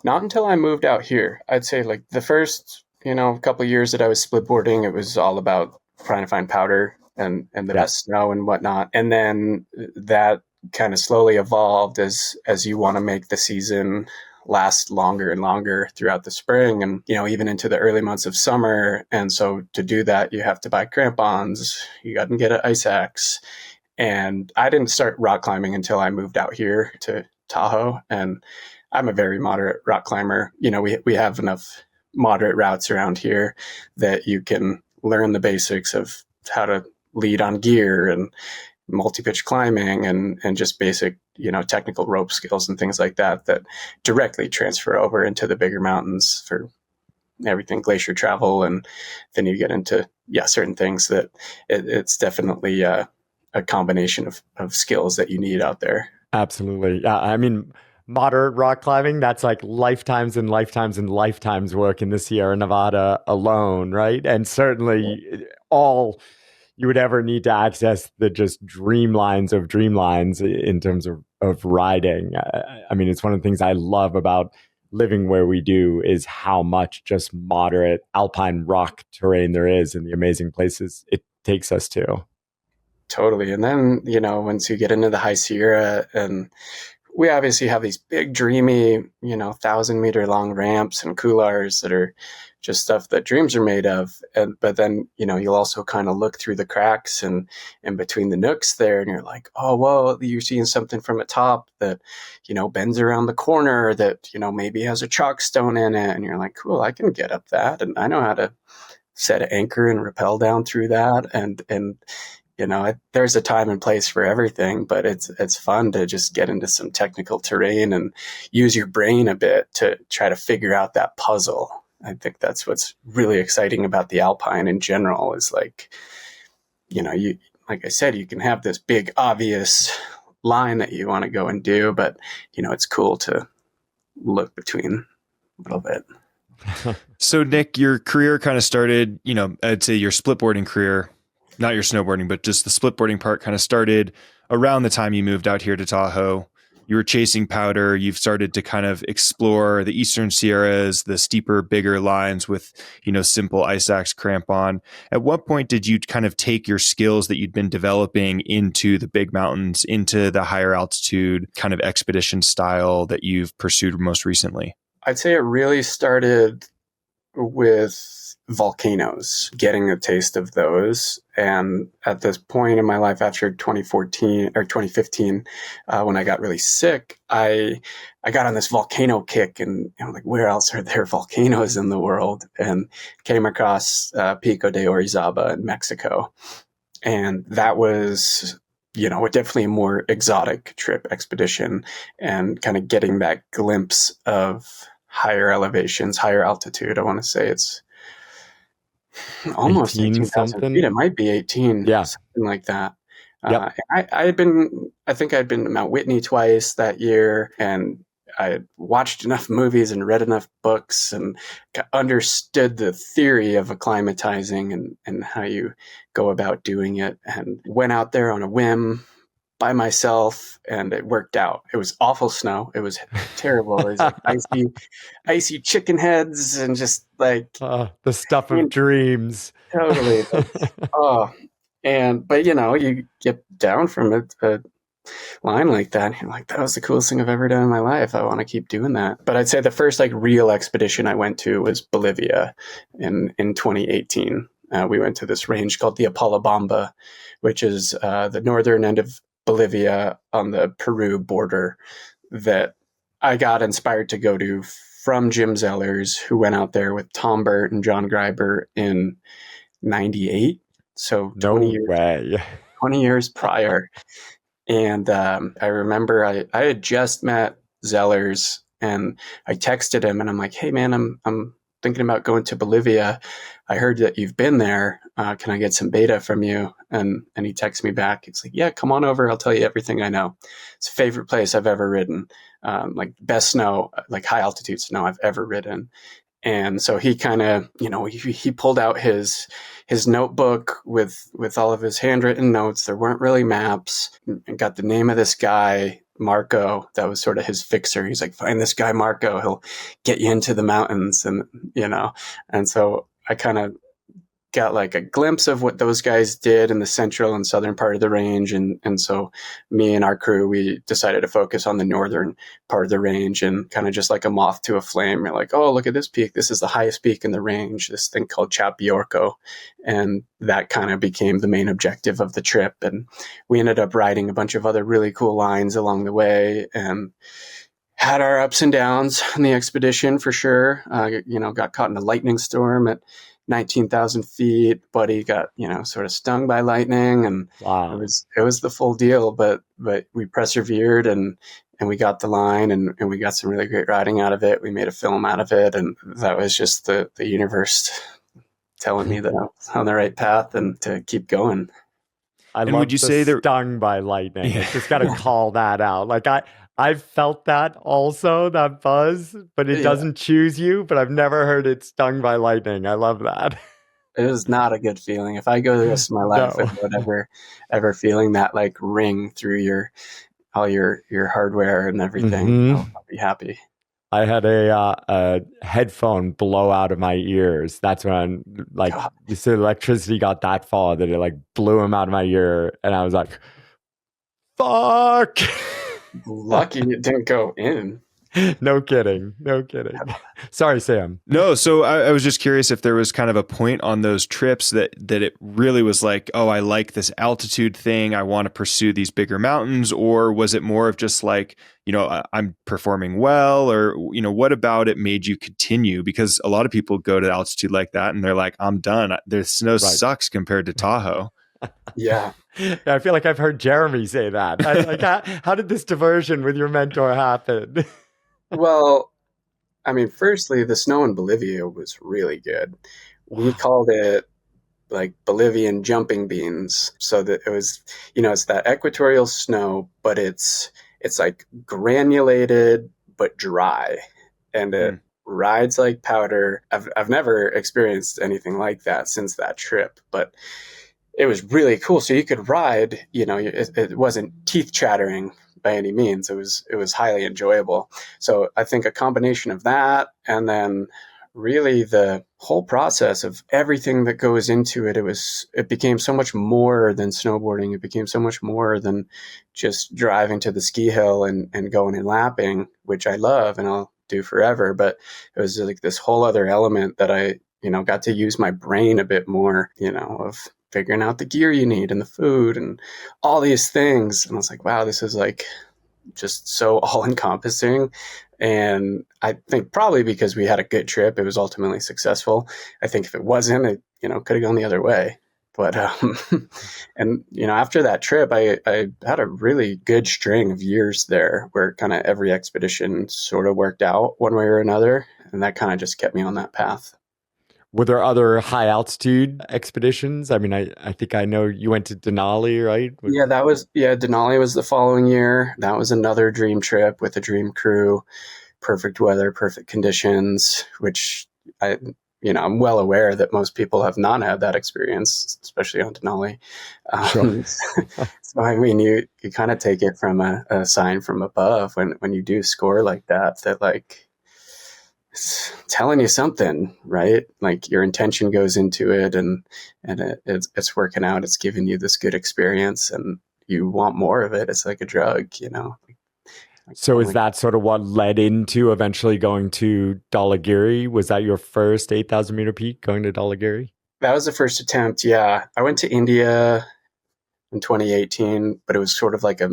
Not until I moved out here. I'd say like the first, couple of years that I was splitboarding, it was all about trying to find powder and the best snow and whatnot. And then that kind of slowly evolved as you want to make the season last longer and longer throughout the spring and, even into the early months of summer. And so to do that, you have to buy crampons, you got to get an ice axe. And I didn't start rock climbing until I moved out here to Tahoe. And I'm a very moderate rock climber. We have enough moderate routes around here that you can learn the basics of how to lead on gear and multi-pitch climbing and just basic, technical rope skills and things like that directly transfer over into the bigger mountains for everything glacier travel. And then you get into, certain things that it's definitely a combination of skills that you need out there. Absolutely. Yeah. I mean, moderate rock climbing, that's like lifetimes and lifetimes and lifetimes work in the Sierra Nevada alone, right? And certainly all you would ever need to access the just dreamlines of dreamlines in terms of riding. I mean, it's one of the things I love about living where we do is how much just moderate alpine rock terrain there is and the amazing places it takes us to. Totally. And then, once you get into the High Sierra, and we obviously have these big, dreamy, 1,000-meter long ramps and couloirs that are just stuff that dreams are made of. But then, you'll also kind of look through the cracks and between the nooks there, and you're like, oh, well, you're seeing something from a top that, bends around the corner that, maybe has a chalk stone in it. And you're like, cool, I can get up that. And I know how to set an anchor and rappel down through that. And there's a time and place for everything, but it's fun to just get into some technical terrain and use your brain a bit to try to figure out that puzzle. I think that's what's really exciting about the Alpine in general is like, you, like I said, you can have this big, obvious line that you want to go and do, but, it's cool to look between a little bit. So Nick, your career kind of started, I'd say your splitboarding career, not your snowboarding, but just the splitboarding part kind of started around the time you moved out here to Tahoe. You were chasing powder. You've started to kind of explore the Eastern Sierras, the steeper, bigger lines with, simple ice axe crampon. At what point did you kind of take your skills that you'd been developing into the big mountains, into the higher altitude kind of expedition style that you've pursued most recently? I'd say it really started with volcanoes, getting a taste of those. And at this point in my life, after 2014 or 2015, when I got really sick, I got on this volcano kick, and like, where else are there volcanoes in the world? And came across Pico de Orizaba in Mexico, and that was definitely a more exotic trip expedition, and kind of getting that glimpse of higher elevations, higher altitude. I want to say it's almost 18,000 feet. It might be 18, something like that. Yep. I think I'd been to Mount Whitney twice that year, and I had watched enough movies and read enough books and understood the theory of acclimatizing and how you go about doing it, and went out there on a whim by myself, and it worked out. It was awful snow. It was terrible. It was like icy chicken heads and just like the stuff of dreams. Totally. But you get down from a line like that, and you're like, that was the coolest thing I've ever done in my life. I want to keep doing that. But I'd say the first real expedition I went to was Bolivia in 2018. We went to this range called the Apalabamba, which is the northern end of Bolivia on the Peru border, that I got inspired to go to from Jim Zellers, who went out there with Tom Burt and John Greiber in 98. So 20 years prior. And I remember I had just met Zellers, and I texted him, and I'm like, hey man, I'm thinking about going to Bolivia. I heard that you've been there. Can I get some beta from you? And he texts me back. It's like, yeah, come on over. I'll tell you everything I know. It's a favorite place I've ever ridden. Like best snow, like high altitude snow I've ever ridden. And so he kind of, he pulled out his notebook with all of his handwritten notes. There weren't really maps, and got the name of this guy, Marco. That was sort of his fixer. He's like, find this guy, Marco. He'll get you into the mountains. And so I kind of got like a glimpse of what those guys did in the central and southern part of the range. And so me and our crew, we decided to focus on the northern part of the range, and kind of just like a moth to a flame. We're like, oh, look at this peak. This is the highest peak in the range, this thing called Chapiorco. And that kind of became the main objective of the trip. And we ended up riding a bunch of other really cool lines along the way, and had our ups and downs in the expedition for sure. Got caught in a lightning storm at 19,000 feet. Buddy got, sort of stung by lightning, and Wow. it was the full deal, but we persevered, and we got the line, and we got some really great riding out of it. We made a film out of it, and that was just the universe telling me that I was on the right path and to keep going. And would you say they're stung by lightning? I just got to call that out. Like I've felt that also, that buzz, but it doesn't choose you. But I've never heard it stung by lightning. I love that. It is not a good feeling. If I go the rest of my life without ever feeling that like ring through all your hardware and everything, I'll be happy. I had a headphone blow out of my ears. That's when the electricity got that far that it like blew him out of my ear, and I was like, "Fuck!" Lucky it didn't go in. No kidding. Sorry, Sam. No, so I was just curious if there was kind of a point on those trips that it really was like, oh, I like this altitude thing, I want to pursue these bigger mountains, or was it more of just like, I'm performing well, or, what about it made you continue? Because a lot of people go to altitude like that and they're like, I'm done. The snow sucks compared to Tahoe. Yeah. I feel like I've heard Jeremy say that. How did this diversion with your mentor happen? Well, I mean, firstly, the snow in Bolivia was really good. We called it like Bolivian jumping beans. So that it was, it's that equatorial snow, but it's like granulated but dry, and it rides like powder. I've never experienced anything like that since that trip, but it was really cool. So you could ride, it wasn't teeth chattering by any means. It was highly enjoyable. So I think a combination of that, and then really the whole process of everything that goes into it, it became so much more than snowboarding. It became so much more than just driving to the ski hill and going and lapping, which I love and I'll do forever. But it was like this whole other element that I, got to use my brain a bit more, of figuring out the gear you need and the food and all these things. And I was like, wow, this is like just so all encompassing. And I think probably because we had a good trip, it was ultimately successful. I think if it wasn't, it, could have gone the other way. But, and, after that trip, I had a really good string of years there where kind of every expedition sort of worked out one way or another. And that kind of just kept me on that path. Were there other high altitude expeditions? I mean, I think I know you went to Denali, right? Denali was the following year. That was another dream trip with a dream crew, perfect weather, perfect conditions, which I'm well aware that most people have not had that experience, especially on Denali. Sure. So, I mean, you kind of take it from a sign from above when you do score like that like, it's telling you something, right? Like your intention goes into it, and it's working out. It's giving you this good experience, and you want more of it. It's like a drug, So is that sort of what led into eventually going to Dhaulagiri? Was that your first 8,000 meter peak, going to Dhaulagiri? That was the first attempt. Yeah, I went to India in 2018, but it was sort of like a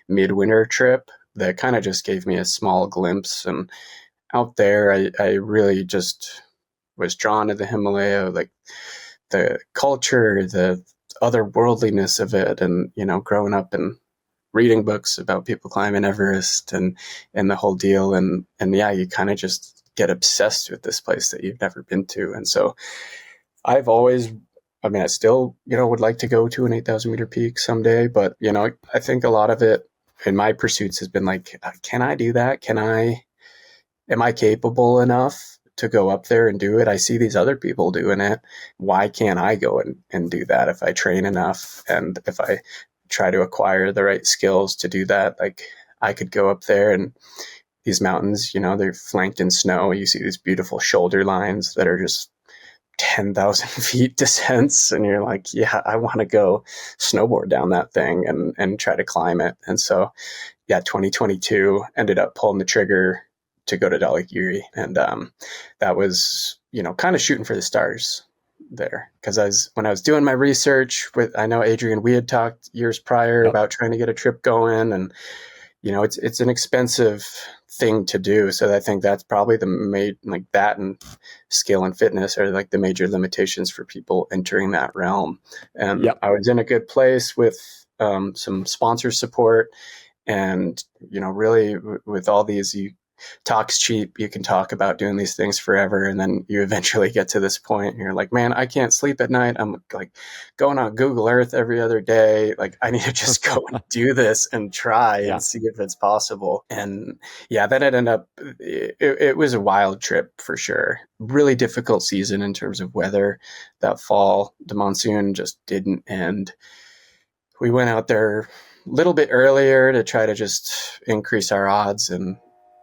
midwinter trip that kind of just gave me a small glimpse. And out there, I really just was drawn to the Himalaya, like the culture, the otherworldliness of it, and growing up and reading books about people climbing Everest and the whole deal, and yeah, you kind of just get obsessed with this place that you've never been to. And so I've always, I mean, I still, would like to go to an 8,000 meter peak someday, but, I think a lot of it in my pursuits has been like, can I do that? Am I capable enough to go up there and do it? I see these other people doing it. Why can't I go and do that if I train enough and if I try to acquire the right skills to do that? Like, I could go up there, and these mountains, they're flanked in snow. You see these beautiful shoulder lines that are just 10,000 feet descents, and you're like, yeah, I want to go snowboard down that thing and try to climb it. And so, 2022 ended up pulling the trigger to go to Dhaulagiri, and that was, kind of shooting for the stars there, because when I was doing my research I know Adrian, we had talked years prior about trying to get a trip going, and it's an expensive thing to do. So I think that's probably that and skill and fitness are like the major limitations for people entering that realm. And I was in a good place with some sponsor support, and really with all these, talk's cheap. You can talk about doing these things forever, and then you eventually get to this point and you're like, man, I can't sleep at night. I'm like going on Google Earth every other day. Like, I need to just go and do this and try and see if it's possible. And that ended up, it was a wild trip for sure. Really difficult season in terms of weather. That fall, the monsoon just didn't end. We went out there a little bit earlier to try to just increase our odds, and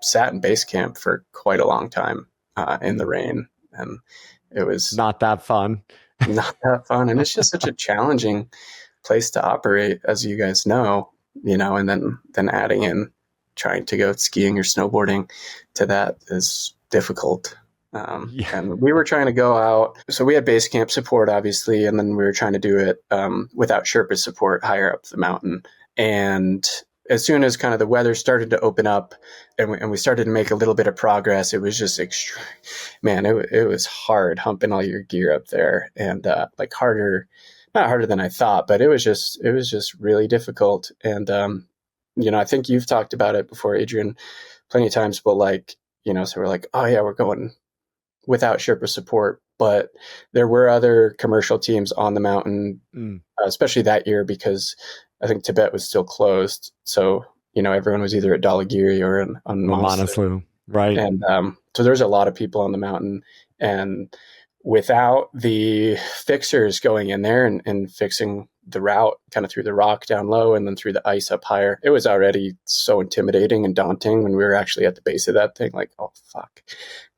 sat in base camp for quite a long time in the rain, and it was not that fun. Not that fun, and it's just such a challenging place to operate, as you guys know, and then adding in trying to go skiing or snowboarding to that is difficult. And we were trying to go out, so we had base camp support, obviously, and then we were trying to do it without Sherpa support higher up the mountain. And as soon as kind of the weather started to open up and we started to make a little bit of progress, it was just extreme. Man, it was hard humping all your gear up there, and not harder than I thought, but it was just really difficult. And I think you've talked about it before, Adrian, plenty of times, but so we're like, oh yeah, we're going without Sherpa support, but there were other commercial teams on the mountain, especially that year, because I think Tibet was still closed. So, everyone was either at Dhaulagiri or on Manaslu. Right. And so there's a lot of people on the mountain, and without the fixers going in there and fixing the route kind of through the rock down low and then through the ice up higher, it was already so intimidating and daunting when we were actually at the base of that thing. Like, oh, fuck.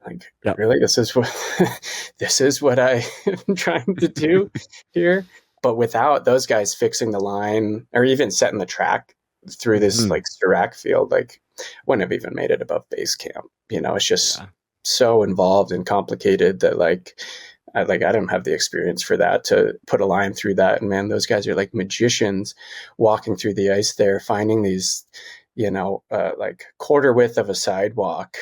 Like, really? This is what I am trying to do here. But without those guys fixing the line or even setting the track through this Serac field, wouldn't have even made it above base camp. It's just so involved and complicated that I don't have the experience for that to put a line through that. And man, those guys are like magicians walking through the ice there, finding these, quarter width of a sidewalk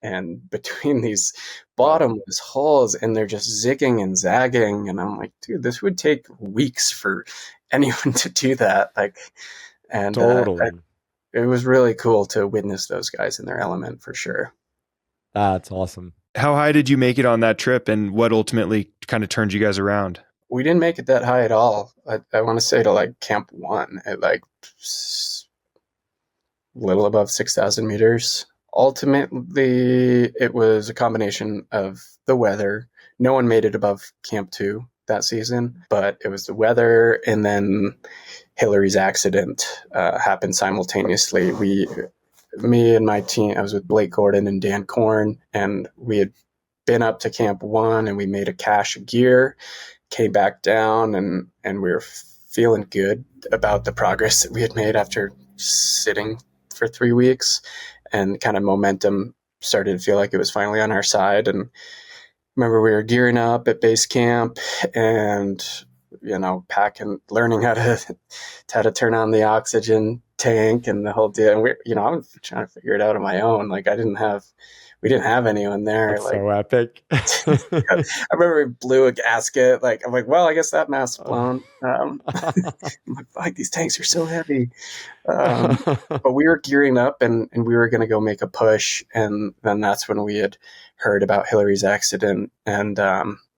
and between these bottomless holes, and they're just zigging and zagging. And I'm like, dude, this would take weeks for anyone to do that. Totally. It was really cool to witness those guys in their element for sure. That's awesome. How high did you make it on that trip, and what ultimately kind of turned you guys around? We didn't make it that high at all. I want to say to Camp 1 at little above 6,000 meters. Ultimately, it was a combination of the weather. No one made it above Camp 2 that season, but it was the weather, and then Hilaree's accident happened simultaneously. Me and my team, I was with Blake Gordon and Dan Korn, and we had been up to Camp 1, and we made a cache of gear, came back down, and we were feeling good about the progress that we had made after sitting for 3 weeks, and kind of momentum started to feel like it was finally on our side. And remember, we were gearing up at base camp and, packing, learning how to turn on the oxygen tank and the whole deal. And I was trying to figure it out on my own. we didn't have anyone there. That's Like, so epic. I remember we blew a gasket. Like, I'm like, well, I guess that mast's blown. I'm like, fuck, these tanks are so heavy. But we were gearing up and we were going to go make a push. And then that's when we had heard about Hilaree's accident. And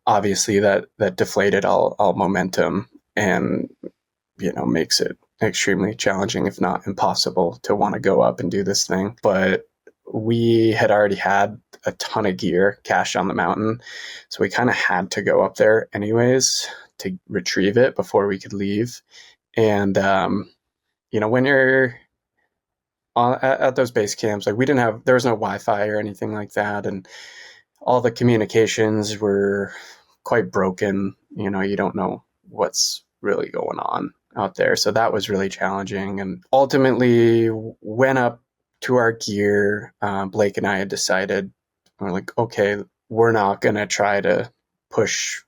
obviously that deflated all momentum and, makes it extremely challenging, if not impossible, to want to go up and do this thing. But we had already had a ton of gear cached on the mountain. So we kind of had to go up there anyways to retrieve it before we could leave. And, when you're at those base camps, like there was no Wi-Fi or anything like that. And all the communications were quite broken. You don't know what's really going on out there. So that was really challenging. And ultimately went up to our gear. Blake and I had decided, we're like, okay, we're not going to try to push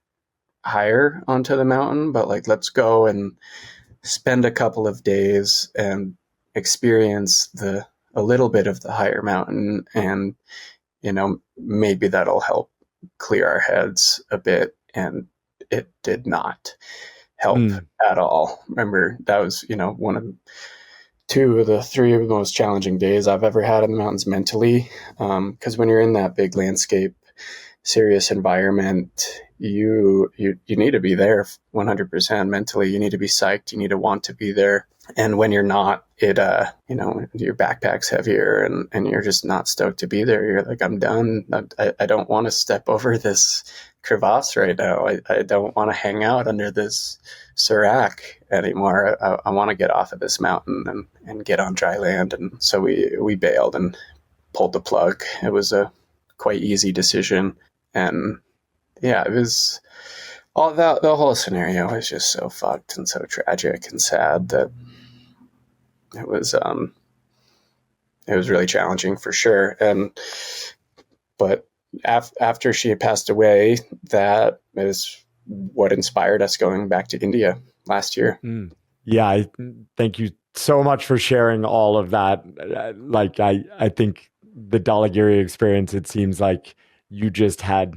higher onto the mountain, but like, let's go and spend a couple of days and experience a little bit of the higher mountain. And, maybe that'll help clear our heads a bit. And it did not help at all. Remember, that was, one of two of the three of the most challenging days I've ever had in the mountains mentally. Because when you're in that big landscape, serious environment, you need to be there 100% mentally. You need to be psyched. You need to want to be there. And when you're not, your backpack's heavier and you're just not stoked to be there. You're like, I'm done. I don't want to step over this crevasse right now. I don't want to hang out under this serac anymore. I want to get off of this mountain and get on dry land. And so we bailed and pulled the plug. It was a quite easy decision. And yeah, it was all that. The whole scenario was just so fucked and so tragic and sad that it was really challenging for sure. But after she had passed away, that is what inspired us going back to India last year. Yeah, I thank you so much for sharing all of that. Like, I think the Dhaulagiri experience, it seems like you just had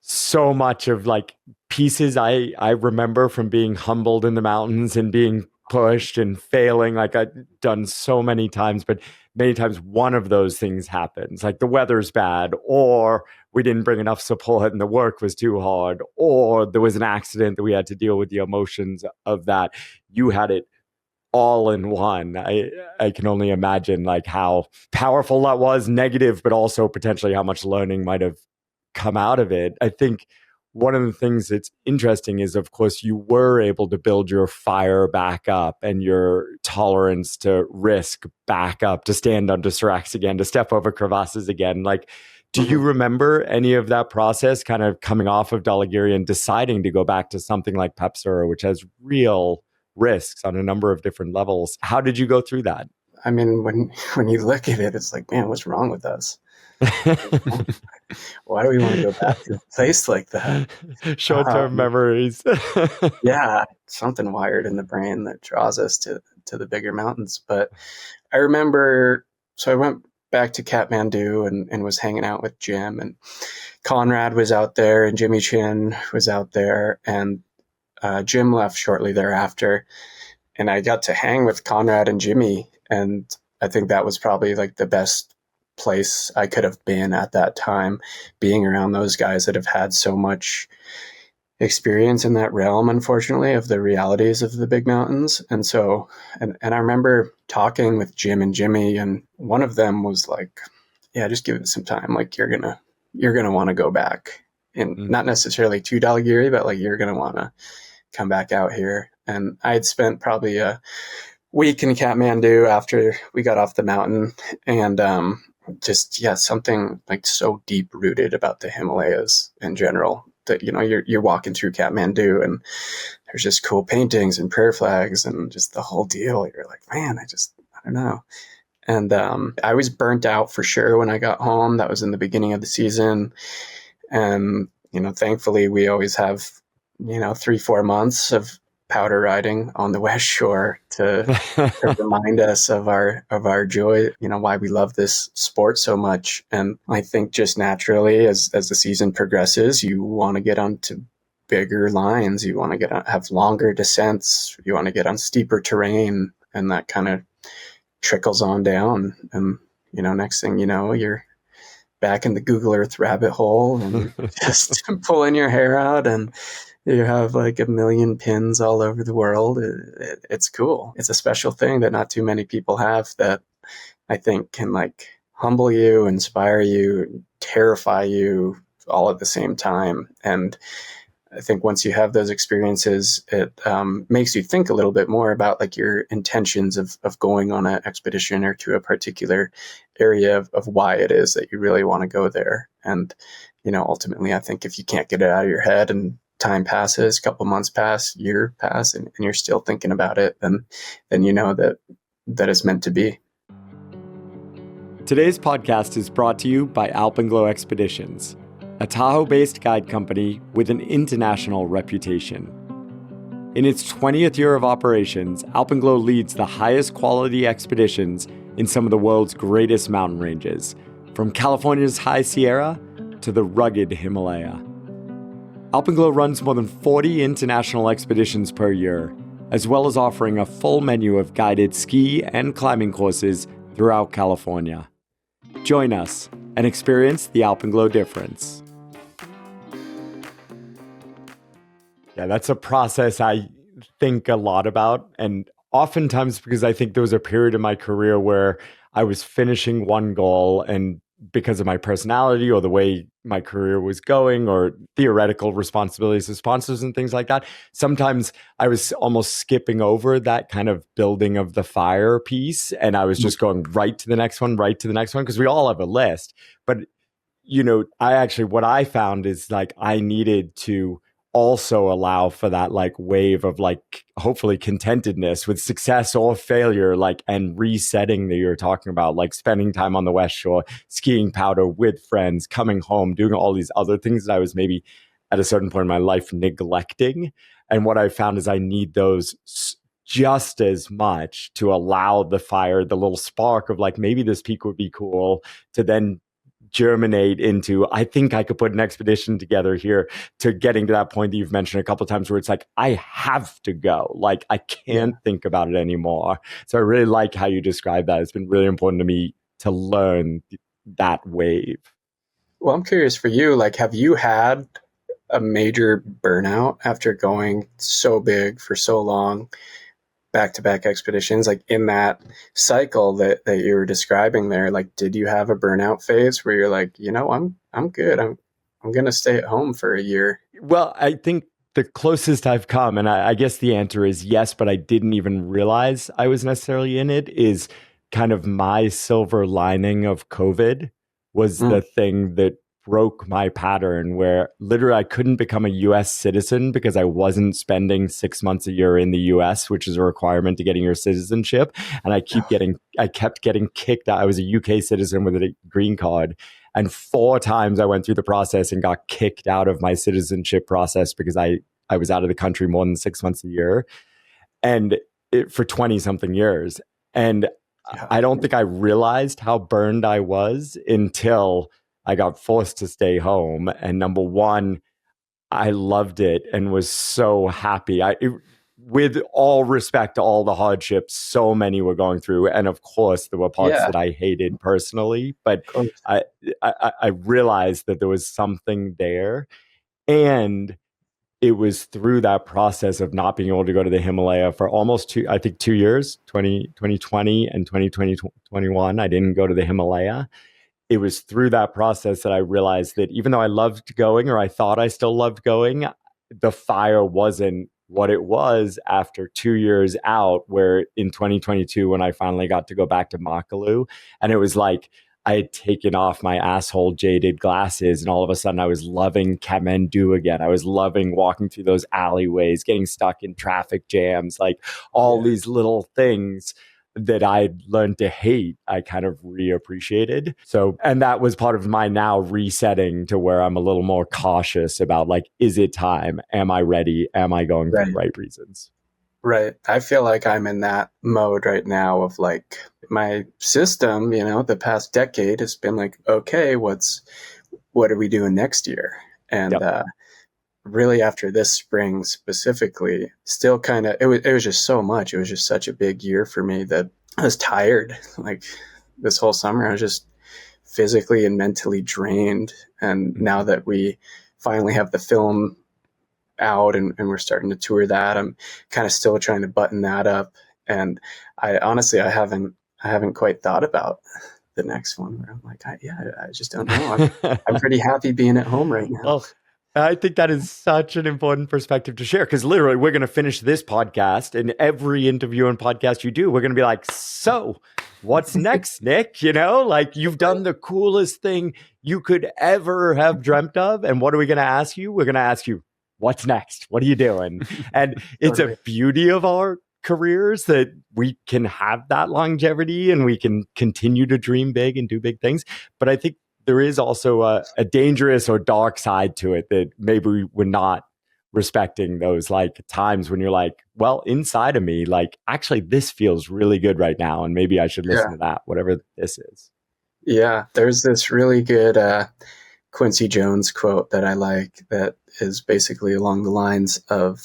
so much of like pieces I remember from being humbled in the mountains and being pushed and failing, like I've done so many times, but many times one of those things happens, like the weather's bad, or we didn't bring enough support and the work was too hard, or there was an accident that we had to deal with the emotions of that. You had it all in one. I can only imagine like how powerful that was, negative, but also potentially how much learning might have come out of it. I think one of the things that's interesting is, of course, you were able to build your fire back up and your tolerance to risk back up, to stand under seracs again, to step over crevasses again. Like, do you remember any of that process kind of coming off of Dhaulagiri and deciding to go back to something like Pepsura, which has real risks on a number of different levels? How did you go through that? I mean, when you look at it, it's like, man, what's wrong with us? Why do we want to go back to a place like that? Short-term memories. Yeah, something wired in the brain that draws us to the bigger mountains. But I remember, so I went back to Kathmandu and was hanging out with Jim, and Conrad was out there and Jimmy Chin was out there, and Jim left shortly thereafter. And I got to hang with Conrad and Jimmy, and I think that was probably like the best place I could have been at that time, being around those guys that have had so much experience in that realm, unfortunately, of the realities of the big mountains. And so, and I remember talking with Jim and Jimmy, and one of them was like, yeah, just give it some time. Like, you're going to want to go back, and not necessarily to Dhaulagiri, but like, you're going to want to come back out here. And I had spent probably a week in Kathmandu after we got off the mountain, and something like so deep rooted about the Himalayas in general that, you're walking through Kathmandu and there's just cool paintings and prayer flags and just the whole deal. You're like, man, I don't know. And I was burnt out for sure when I got home. That was in the beginning of the season. And, thankfully we always have, 3-4 months of powder riding on the West Shore to remind us of our joy, why we love this sport so much. And I think just naturally, as the season progresses, you want to get onto bigger lines. You want to have longer descents. You want to get on steeper terrain, and that kind of trickles on down. And next thing you know, you're back in the Google Earth rabbit hole and just pulling your hair out, and you have like a million pins all over the world. It's cool. It's a special thing that not too many people have, that I think can like humble you, inspire you, terrify you all at the same time. And I think once you have those experiences, it makes you think a little bit more about like your intentions of going on an expedition or to a particular area of why it is that you really want to go there. And, ultimately, I think if you can't get it out of your head and time passes, a couple months pass, year pass, and you're still thinking about it, then you know that it's meant to be. Today's podcast is brought to you by Alpenglow Expeditions, a Tahoe-based guide company with an international reputation. In its 20th year of operations, Alpenglow leads the highest quality expeditions in some of the world's greatest mountain ranges, from California's High Sierra to the rugged Himalaya. Alpenglow runs more than 40 international expeditions per year, as well as offering a full menu of guided ski and climbing courses throughout California. Join us and experience the Alpenglow difference. Yeah, that's a process I think a lot about. And oftentimes, because I think there was a period in my career where I was finishing one goal, and because of my personality or the way my career was going or theoretical responsibilities as sponsors and things like that, sometimes I was almost skipping over that kind of building of the fire piece. And I was just going right to the next one, because we all have a list. But, what I found is like I needed to also allow for that like wave of like hopefully contentedness with success or failure, like, and resetting that you're talking about, like spending time on the West Shore, skiing powder with friends, coming home, doing all these other things that I was maybe at a certain point in my life neglecting. And what I found is I need those just as much to allow the fire, the little spark of like, maybe this peak would be cool, to then germinate into, I think I could put an expedition together here, to getting to that point that you've mentioned a couple of times where it's like, I have to go. Like, I can't think about it anymore. So I really like how you describe that. It's been really important to me to learn that wave. Well, I'm curious for you, like, have you had a major burnout after going so big for so long, back-to-back expeditions, like in that cycle that you were describing there? Like, did you have a burnout phase where you're like, I'm good, I'm going to stay at home for a year? Well, I think the closest I've come, and I guess the answer is yes, but I didn't even realize I was necessarily in it, is kind of my silver lining of COVID was the thing that broke my pattern, where literally I couldn't become a US citizen because I wasn't spending 6 months a year in the US, which is a requirement to getting your citizenship. And I kept getting kicked out. I was a UK citizen with a green card. And 4 times I went through the process and got kicked out of my citizenship process because I was out of the country more than 6 months a year, and for 20 something years. And I don't think I realized how burned I was until I got forced to stay home. And number one, I loved it and was so happy. With all respect to all the hardships so many were going through, and of course there were parts that I hated personally, but I realized that there was something there. And it was through that process of not being able to go to the Himalaya for almost 2 years, 2020 and 2021, I didn't go to the Himalaya. It was through that process that I realized that even though I loved going, or I thought I still loved going, the fire wasn't what it was after 2 years out, where in 2022, when I finally got to go back to Makalu, and it was like I had taken off my asshole jaded glasses, and all of a sudden I was loving Kathmandu again. I was loving walking through those alleyways, getting stuck in traffic jams, like all these little things that I'd learned to hate, I kind of reappreciated. So, and that was part of my now resetting to where I'm a little more cautious about, like, is it time? Am I ready? Am I going for the right reasons? Right. I feel like I'm in that mode right now of like my system, the past decade has been like, okay, what are we doing next year? And Yep. really after this spring specifically, still kind of it was just so much. It was just such a big year for me that I was tired. Like this whole summer, I was just physically and mentally drained. And now that we finally have the film out and we're starting to tour that, I'm kind of still trying to button that up. And I honestly, I haven't quite thought about the next one where I'm like, I just don't know. I'm pretty happy being at home right now. Well, I think that is such an important perspective to share because literally we're going to finish this podcast and every interview and podcast you do, we're going to be like, so what's next, Nick? Like you've done the coolest thing you could ever have dreamt of. And what are we going to ask you? We're going to ask you, what's next? What are you doing? And it's Totally. a beauty of our careers that we can have that longevity and we can continue to dream big and do big things. But I think there is also a dangerous or dark side to it that maybe we're not respecting those like times when you're like, well, inside of me, like actually this feels really good right now. And maybe I should listen to that, whatever this is. Yeah. There's this really good Quincy Jones quote that I like that is basically along the lines of,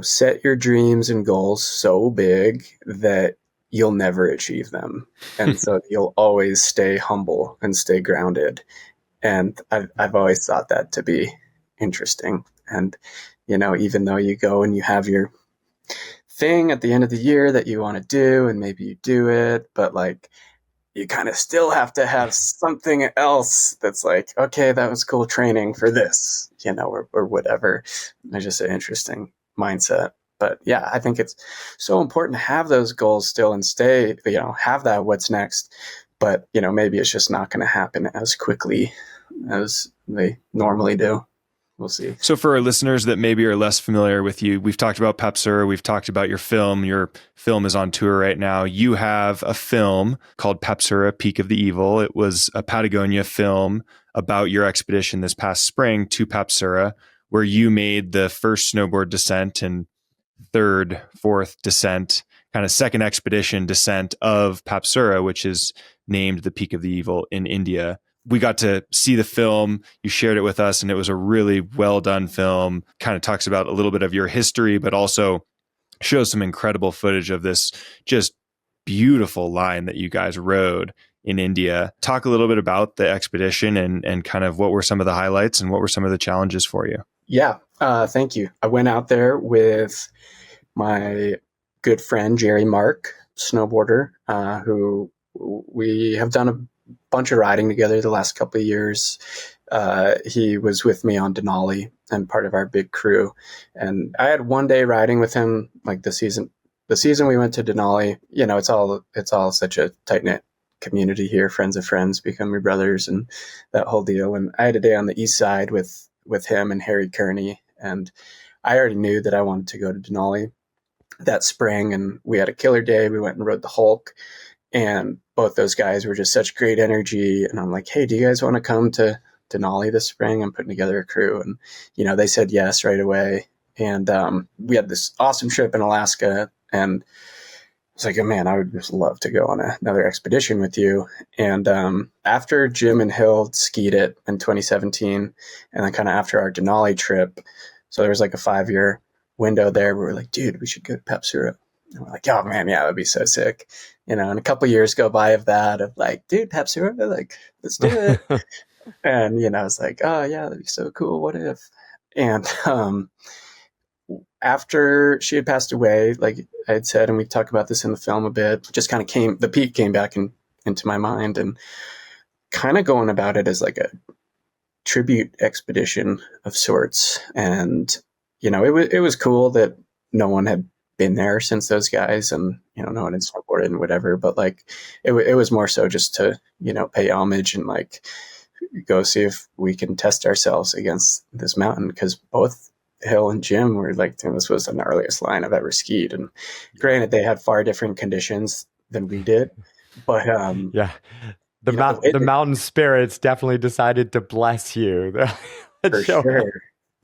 set your dreams and goals so big that you'll never achieve them. And so you'll always stay humble and stay grounded. And I've always thought that to be interesting. And, even though you go and you have your thing at the end of the year that you want to do, and maybe you do it, but like, you kind of still have to have something else that's like, okay, that was cool training for this, or whatever. It's just an interesting mindset. But yeah, I think it's so important to have those goals still and stay, have that what's next. But, maybe it's just not going to happen as quickly as they normally do. We'll see. So for our listeners that maybe are less familiar with you, we've talked about Pepsura, we've talked about your film. Your film is on tour right now. You have a film called Pepsura, Peak of the Evil. It was a Patagonia film about your expedition this past spring to Pepsura, where you made the first snowboard descent and third, fourth descent, kind of second expedition descent of Pepsura, which is named the Peak of the Evil in India. We got to see the film. You shared it with us, and it was a really well done film. Kind of talks about a little bit of your history, but also shows some incredible footage of this just beautiful line that you guys rode in India. Talk a little bit about the expedition and kind of what were some of the highlights and what were some of the challenges for you? Yeah, thank you. I went out there with my good friend, Jerry Mark, snowboarder, who we have done a bunch of riding together the last couple of years. He was with me on Denali and part of our big crew. And I had one day riding with him, like the season we went to Denali. It's all such a tight knit community here. Friends of friends become your brothers and that whole deal. And I had a day on the east side with him and Harry Kearney. And I already knew that I wanted to go to Denali that spring. And we had a killer day. We went and rode the Hulk. And both those guys were just such great energy. And I'm like, hey, do you guys want to come to Denali this spring? I'm putting together a crew. And, they said yes right away. And we had this awesome trip in Alaska. And I was like, oh, man, I would just love to go on another expedition with you. And after Jim and Hill skied it in 2017, and then kind of after our Denali trip, so there was like a 5-year window there where we're like, dude, we should go to Pepsura. And we're like, oh, man, yeah, that'd be so sick. And a couple years go by of that, of like, dude, Pepsura, like, let's do it. And, it's like, oh, yeah, that'd be so cool. What if? And after she had passed away, like I had said, and we talked about this in the film a bit, just kind of the peak came back into my mind, and kind of going about it as like a tribute expedition of sorts. And, it was cool that no one had been there since those guys, and, no one had snowboarded and whatever, but like, it was more so just to, pay homage and like go see if we can test ourselves against this mountain. Cause both Hill and Jim were like, this was the gnarliest line I've ever skied. And granted, they had far different conditions than we did, but yeah, the mountain spirits definitely decided to bless you. For sure.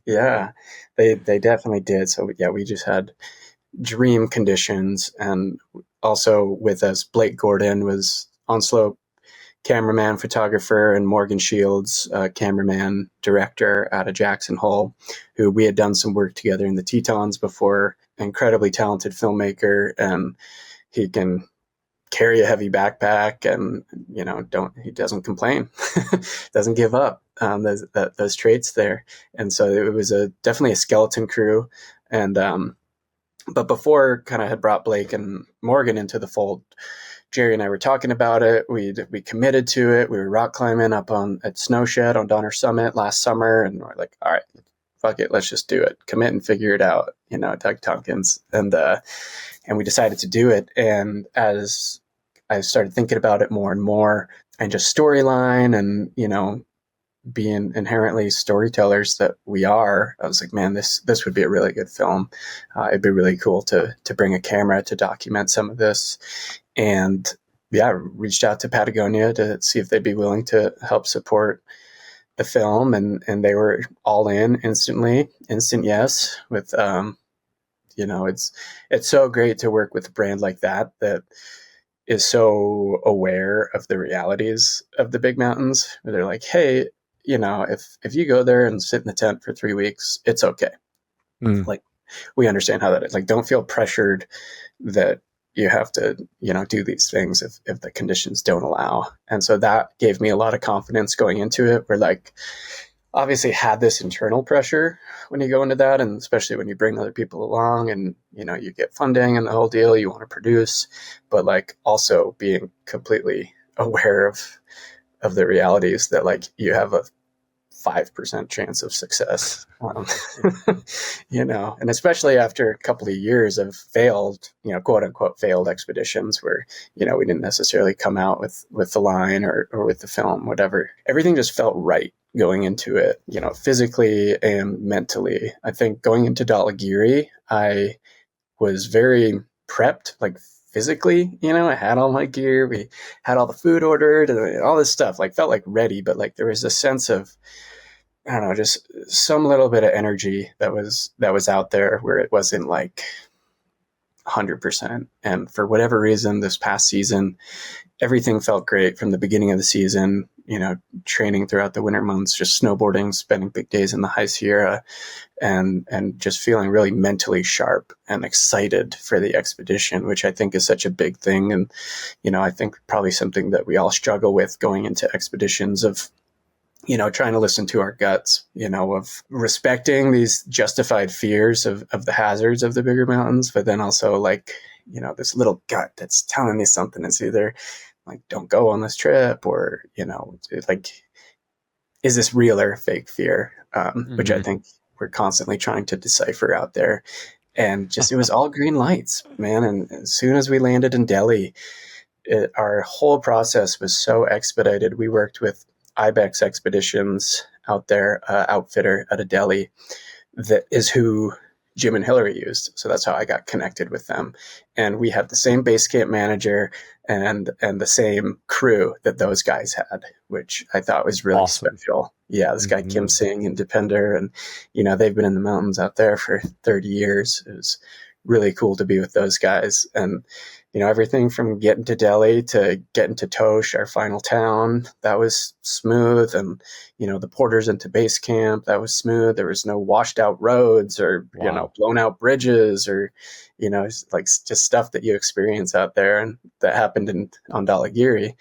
Yeah, they definitely did. So yeah, we just had dream conditions. And also with us, Blake Gordon was on slope cameraman, photographer, and Morgan Shields, cameraman, director out of Jackson Hole, who we had done some work together in the Tetons before. Incredibly talented filmmaker, and he can carry a heavy backpack, and he doesn't complain, doesn't give up. Those traits there, and so it was definitely a skeleton crew, and but before kind of had brought Blake and Morgan into the fold, Jerry and I were talking about it. We committed to it. We were rock climbing up at Snowshed on Donner Summit last summer, and we're like, all right, fuck it, let's just do it. Commit and figure it out. Doug Tompkins, and we decided to do it. And as I started thinking about it more and more, and just storyline, and being inherently storytellers that we are, I was like, man, this would be a really good film. It'd be really cool to bring a camera to document some of this. And reached out to Patagonia to see if they'd be willing to help support the film, and they were all in instantly. Instant yes. With it's so great to work with a brand like that is so aware of the realities of the big mountains. Where they're like, hey, if you go there and sit in the tent for 3 weeks, it's okay. Like, we understand how that is. Like, don't feel pressured that you have to, do these things if the conditions don't allow. And so that gave me a lot of confidence going into it. We're like, obviously had this internal pressure when you go into that, and especially when you bring other people along, and you get funding and the whole deal, you want to produce, but like also being completely aware of the realities that like you have a 5% chance of success, and especially after a couple of years of failed, quote unquote, failed expeditions where, we didn't necessarily come out with the line or with the film, whatever. Everything just felt right going into it, physically and mentally. I think going into Dhaulagiri, I was very prepped, like physically, I had all my gear, we had all the food ordered and all this stuff, like felt like ready, but like there was a sense of, I don't know, just some little bit of energy that was out there where it wasn't like 100%. And for whatever reason, this past season, everything felt great from the beginning of the season, training throughout the winter months, just snowboarding, spending big days in the High Sierra, and just feeling really mentally sharp and excited for the expedition, which I think is such a big thing. And, I think probably something that we all struggle with going into expeditions of, trying to listen to our guts, of respecting these justified fears of the hazards of the bigger mountains, but then also like, this little gut that's telling me something. It's either like, don't go on this trip, or, like, is this real or fake fear? Which I think we're constantly trying to decipher out there. And just, it was all green lights, man. And as soon as we landed in Delhi, our whole process was so expedited. We worked with Ibex Expeditions out there, outfitter out of Delhi, that is who Jim and Hilaree used. So that's how I got connected with them. And we had the same base camp manager and the same crew that those guys had, which I thought was really special. Yeah, this guy Kim Singh and Depender, and they've been in the mountains out there for 30 years. It was really cool to be with those guys. And everything from getting to Delhi to getting to Tosh, our final town, that was smooth. And, the porters into base camp, that was smooth. There was no washed out roads or, blown out bridges or, like just stuff that you experience out there, and that happened on Dhaulagiri.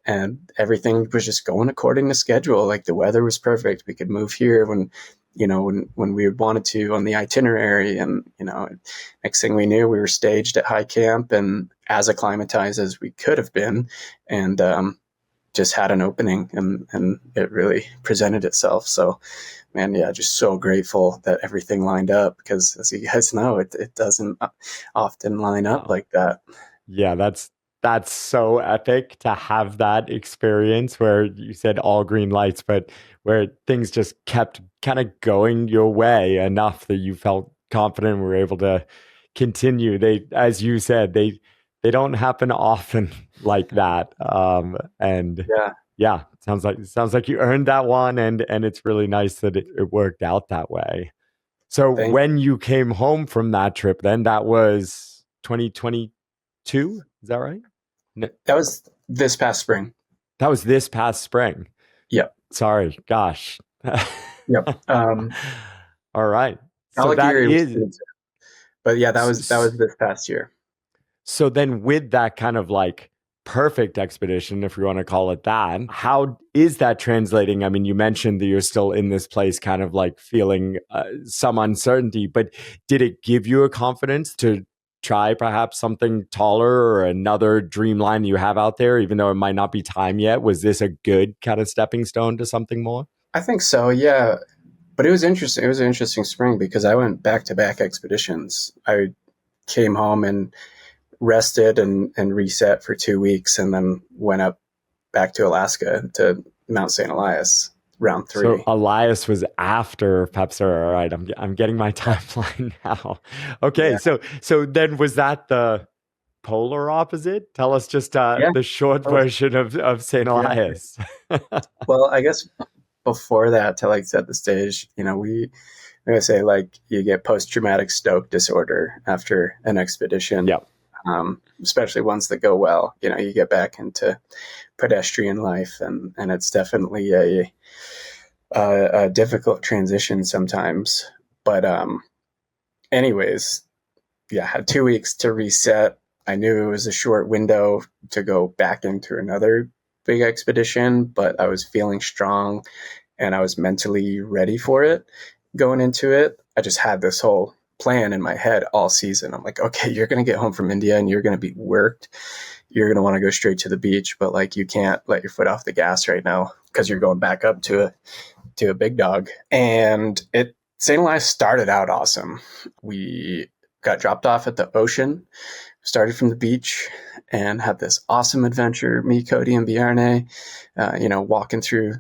And everything was just going according to schedule. Like the weather was perfect. We could move here when we wanted to on the itinerary. And, next thing we knew, we were staged at high camp and as acclimatized as we could have been, and just had an opening, and it really presented itself. So, man, yeah, just so grateful that everything lined up, because as you guys know, it doesn't often line up like that. Yeah, that's so epic to have that experience where you said all green lights, but where things just kept kind of going your way enough that you felt confident and were able to continue. They, as you said, they don't happen often like that. And yeah, sounds like you earned that one, and it's really nice that it worked out that way. So when you came home from that trip, then that was 2022. Is that right? No, That was this past spring. that was this past spring. Yep. Sorry. Gosh. Yep. All right. So that Alligator is, was, but yeah, that was this past year. so then with that kind of like perfect expedition, if you want to call it that, how is that translating? I mean, you mentioned that you're still in this place kind of like feeling some uncertainty, but did it give you a confidence to try perhaps something taller or another dream line you have out there, even though it might not be time yet? Was this a good kind of stepping stone to something more? I think so, yeah. But it was interesting. It was an interesting spring because I went back-to-back expeditions. I came home and rested and reset for 2 weeks, and then went up back to Alaska to Mount St. Elias, round 3. So Elias was after Pepsar. All right, I'm getting my timeline now. Okay, Yeah. so then was that the polar opposite? Tell us just the short version of St. Elias. Well, I guess before that, to like set the stage, I'm gonna say like you get post-traumatic stoke disorder after an expedition. Yep. Especially ones that go well. You get back into pedestrian life, and it's definitely a difficult transition sometimes. But anyways, yeah, had 2 weeks to reset. I knew it was a short window to go back into another big expedition, but I was feeling strong and I was mentally ready for it going into it. I just had this whole plan in my head all season. I'm like, okay, you're going to get home from India and you're going to be worked. You're going to want to go straight to the beach, but like you can't let your foot off the gas right now because you're going back up to a big dog. And St. Elias started out awesome. We got dropped off at the ocean, started from the beach, and had this awesome adventure. Me, Cody, and Bjarne, walking through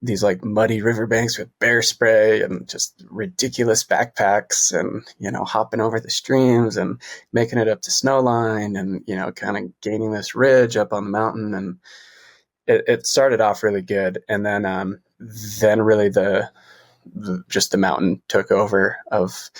these like muddy riverbanks with bear spray and just ridiculous backpacks, and hopping over the streams and making it up to Snowline, and kind of gaining this ridge up on the mountain. And it started off really good, and then really just the mountain took over. Of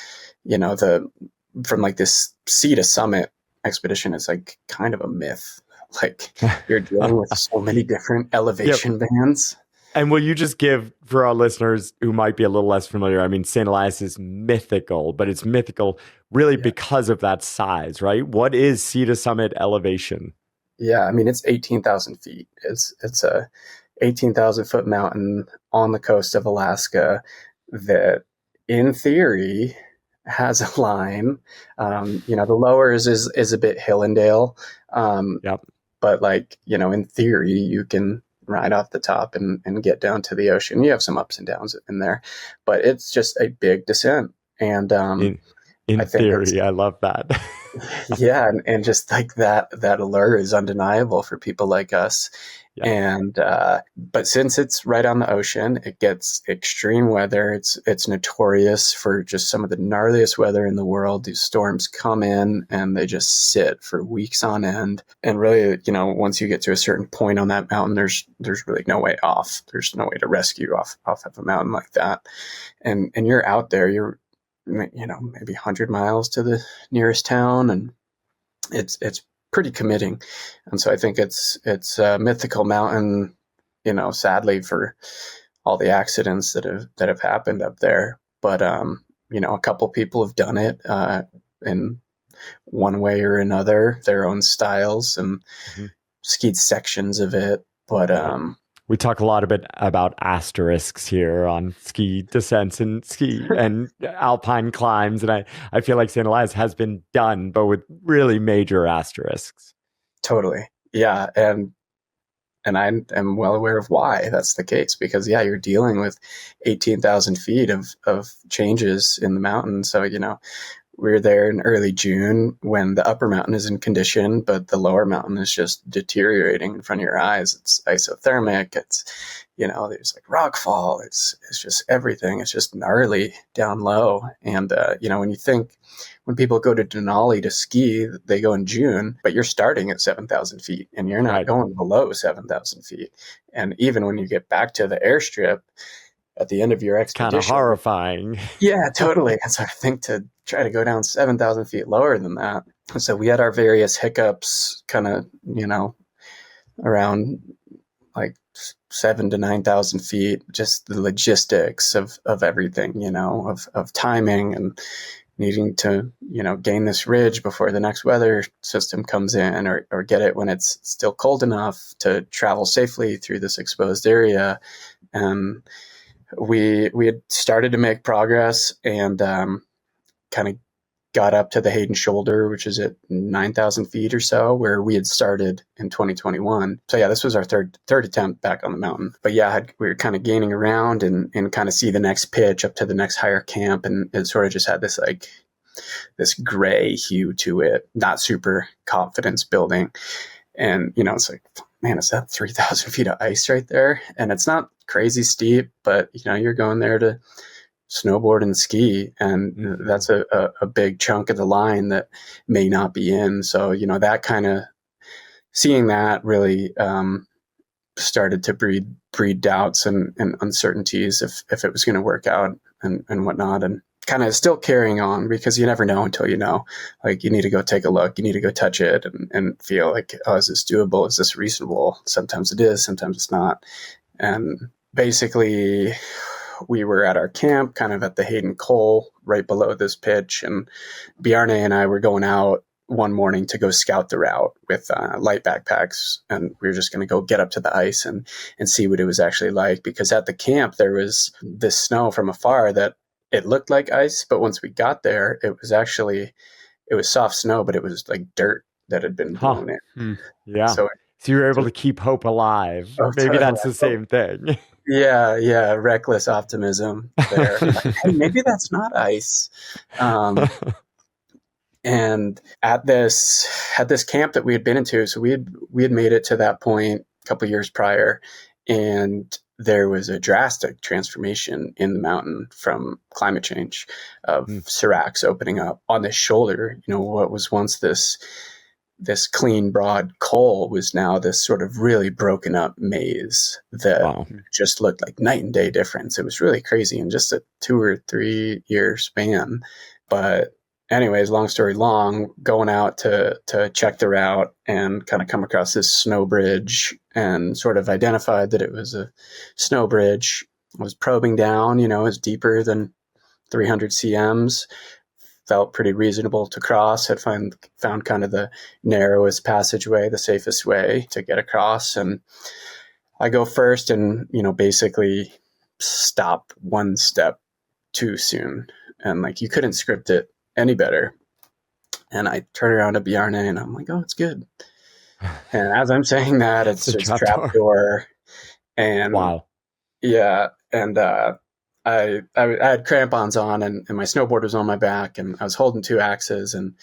from like this sea to summit expedition is like kind of a myth. Like you're dealing with so many different elevation bands. And will you just give, for our listeners who might be a little less familiar, I mean, St. Elias is mythical, but it's mythical really because of that size, right? What is sea to summit elevation? Yeah, I mean, it's 18,000 feet. It's a 18,000 foot mountain on the coast of Alaska that, in theory, has a line. The lowers is a bit hill and dale. But in theory, you can ride off the top and get down to the ocean. You have some ups and downs in there, but it's just a big descent. And in theory, I love that. Yeah, and just like that allure is undeniable for people like us. Yeah. And but since it's right on the ocean, it gets extreme weather. It's notorious for just some of the gnarliest weather in the world. These storms come in and they just sit for weeks on end. And really, once you get to a certain point on that mountain, there's really no way off. There's no way to rescue off of a mountain like that. And you're out there. You're maybe 100 miles to the nearest town, and it's pretty committing. And so I think it's a mythical mountain, sadly for all the accidents that have happened up there. But a couple people have done it in one way or another, their own styles, and skied sections of it. But we talk a lot about asterisks here on ski descents and ski and alpine climbs. And I feel like St. Elias has been done, but with really major asterisks. Totally. Yeah. And I am well aware of why that's the case, because you're dealing with 18,000 feet of changes in the mountain. So, we were there in early June when the upper mountain is in condition, but the lower mountain is just deteriorating in front of your eyes. It's isothermic. It's, there's like rock fall. It's just everything. It's just gnarly down low. And, when people go to Denali to ski, they go in June, but you're starting at 7,000 feet and you're not going below 7,000 feet. And even when you get back to the airstrip, at the end of your Kind of expedition. horrifying. Yeah, totally. And so I think to try to go down 7,000 feet lower than that. So we had our various hiccups kind of, around like 7 to 9,000 feet, just the logistics of everything, of timing and needing to, gain this ridge before the next weather system comes in, or get it when it's still cold enough to travel safely through this exposed area. And we had started to make progress and kind of got up to the Hayden Shoulder, which is at 9,000 feet or so, where we had started in 2021. So yeah, this was our third attempt back on the mountain. But yeah, we were kind of gaining around and kind of see the next pitch up to the next higher camp, and it sort of just had this gray hue to it, not super confidence building. And it's like, man, is that 3,000 feet of ice right there? And it's not crazy steep, but you're going there to snowboard and ski, and that's a big chunk of the line that may not be in. So that kind of seeing that really started to breed doubts and uncertainties if it was going to work out and whatnot, and kind of still carrying on, because you never know until like you need to go take a look, you need to go touch it and feel like, oh, is this doable, is this reasonable? Sometimes it is, sometimes it's not. And basically we were at our camp kind of at the Hayden Col right below this pitch, and Bjarne and I were going out one morning to go scout the route with light backpacks, and we were just going to go get up to the ice and see what it was actually like, because at the camp there was this snow from afar that it looked like ice, but once we got there it was soft snow, but it was like dirt that had been blown in. Yeah. So you were able to keep hope alive. Maybe that's the same thing. Yeah, reckless optimism there. Like, hey, maybe that's not ice. And at this camp that we had been into, so we had made it to that point a couple of years prior, and there was a drastic transformation in the mountain from climate change of seracs opening up on this shoulder. What was once this clean, broad col was now this sort of really broken up maze that just looked like night and day difference. It was really crazy in just a 2 or 3 year span. But anyways, long story long, going out to check the route and kind of come across this snow bridge and sort of identified that it was a snow bridge. I was probing down, it was deeper than 300 cms. Felt pretty reasonable to cross. Had found kind of the narrowest passageway, the safest way to get across. And I go first and, basically stop one step too soon. And like, you couldn't script it any better. And I turn around to Bjarne and I'm like, oh, it's good. And as I'm saying that, it's trap door. And wow. Yeah. And, I had crampons on and my snowboard was on my back, and I was holding 2 axes and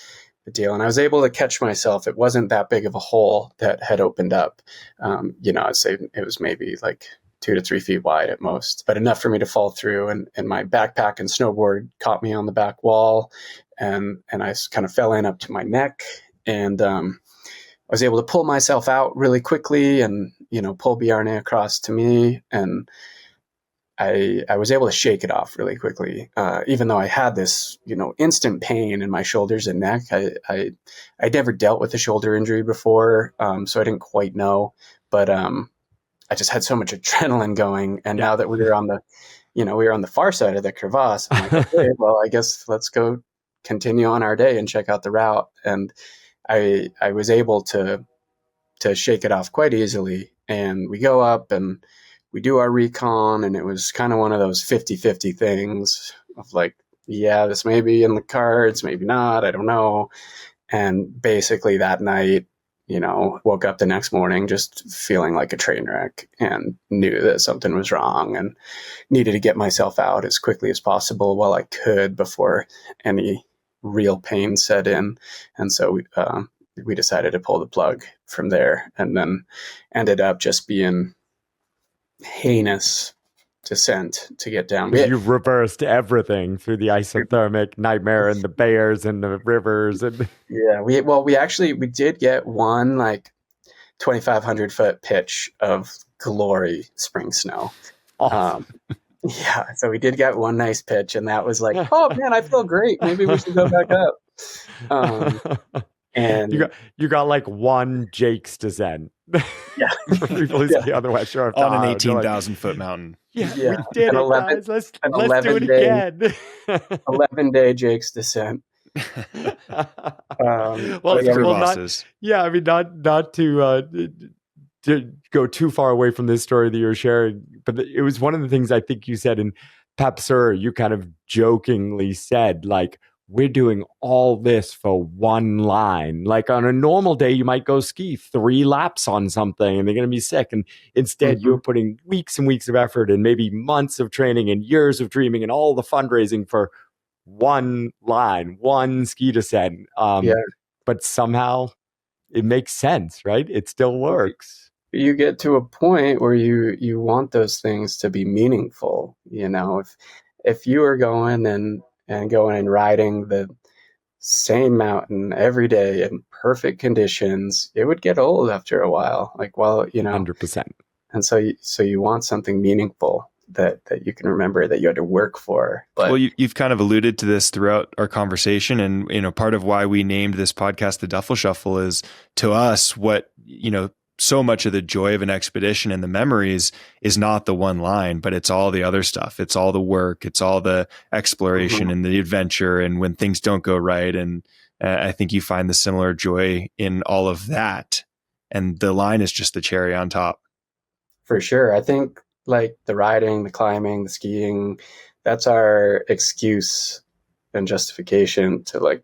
the deal. And I was able to catch myself. It wasn't that big of a hole that had opened up. I'd say it was maybe like 2 to 3 feet wide at most, but enough for me to fall through. And my backpack and snowboard caught me on the back wall, and I kind of fell in up to my neck. And I was able to pull myself out really quickly and, pull Bjarne across to me. And I was able to shake it off really quickly, even though I had this, instant pain in my shoulders and neck. I'd never dealt with a shoulder injury before, so I didn't quite know. But I just had so much adrenaline going, and now that we were on the far side of the crevasse, I'm like, okay, well, I guess let's go continue on our day and check out the route. And I was able to shake it off quite easily, and we go up and we do our recon, and it was kind of one of those 50-50 things of like, yeah, this may be in the cards, maybe not, I don't know. And basically that night, woke up the next morning just feeling like a train wreck and knew that something was wrong and needed to get myself out as quickly as possible while I could before any real pain set in. And so we decided to pull the plug from there, and then ended up just being heinous descent to get down. You've reversed everything through the isothermic nightmare and the bears and the rivers. And yeah, we did get one like 2,500 foot pitch of glory spring snow. Awesome. Yeah, so we did get one nice pitch, and that was like, oh man, I feel great. Maybe we should go back up. Um, and you got like one Jake's descent. yeah, For people who yeah, ski on the West Shore of On an Tahoe, they're like, 18,000-foot mountain. yeah, yeah, we did an it, 11, guys. Let's an do 11 it day, again. 11-day Jake's descent. Well, With Yeah, crevasses. I mean, not to go too far away from this story that you're sharing, but it was one of the things I think you said in Papsur. You kind of jokingly said, like, we're doing all this for one line. Like on a normal day, you might go ski 3 laps on something and they're going to be sick. And instead, you're putting weeks and weeks of effort and maybe months of training and years of dreaming and all the fundraising for one line, one ski descent. yeah. But somehow it makes sense, right? It still works. You get to a point where you want those things to be meaningful. If you are going and riding the same mountain every day in perfect conditions, it would get old after a while. 100%. And so you want something meaningful that you can remember that you had to work for. But well, you've kind of alluded to this throughout our conversation, and part of why we named this podcast the Duffel Shuffle is, to us, what so much of the joy of an expedition and the memories is not the one line, but it's all the other stuff. It's all the work, it's all the exploration and the adventure, and when things don't go right. And I think you find the similar joy in all of that, and the line is just the cherry on top. For sure. I think like the riding, the climbing, the skiing, that's our excuse and justification to like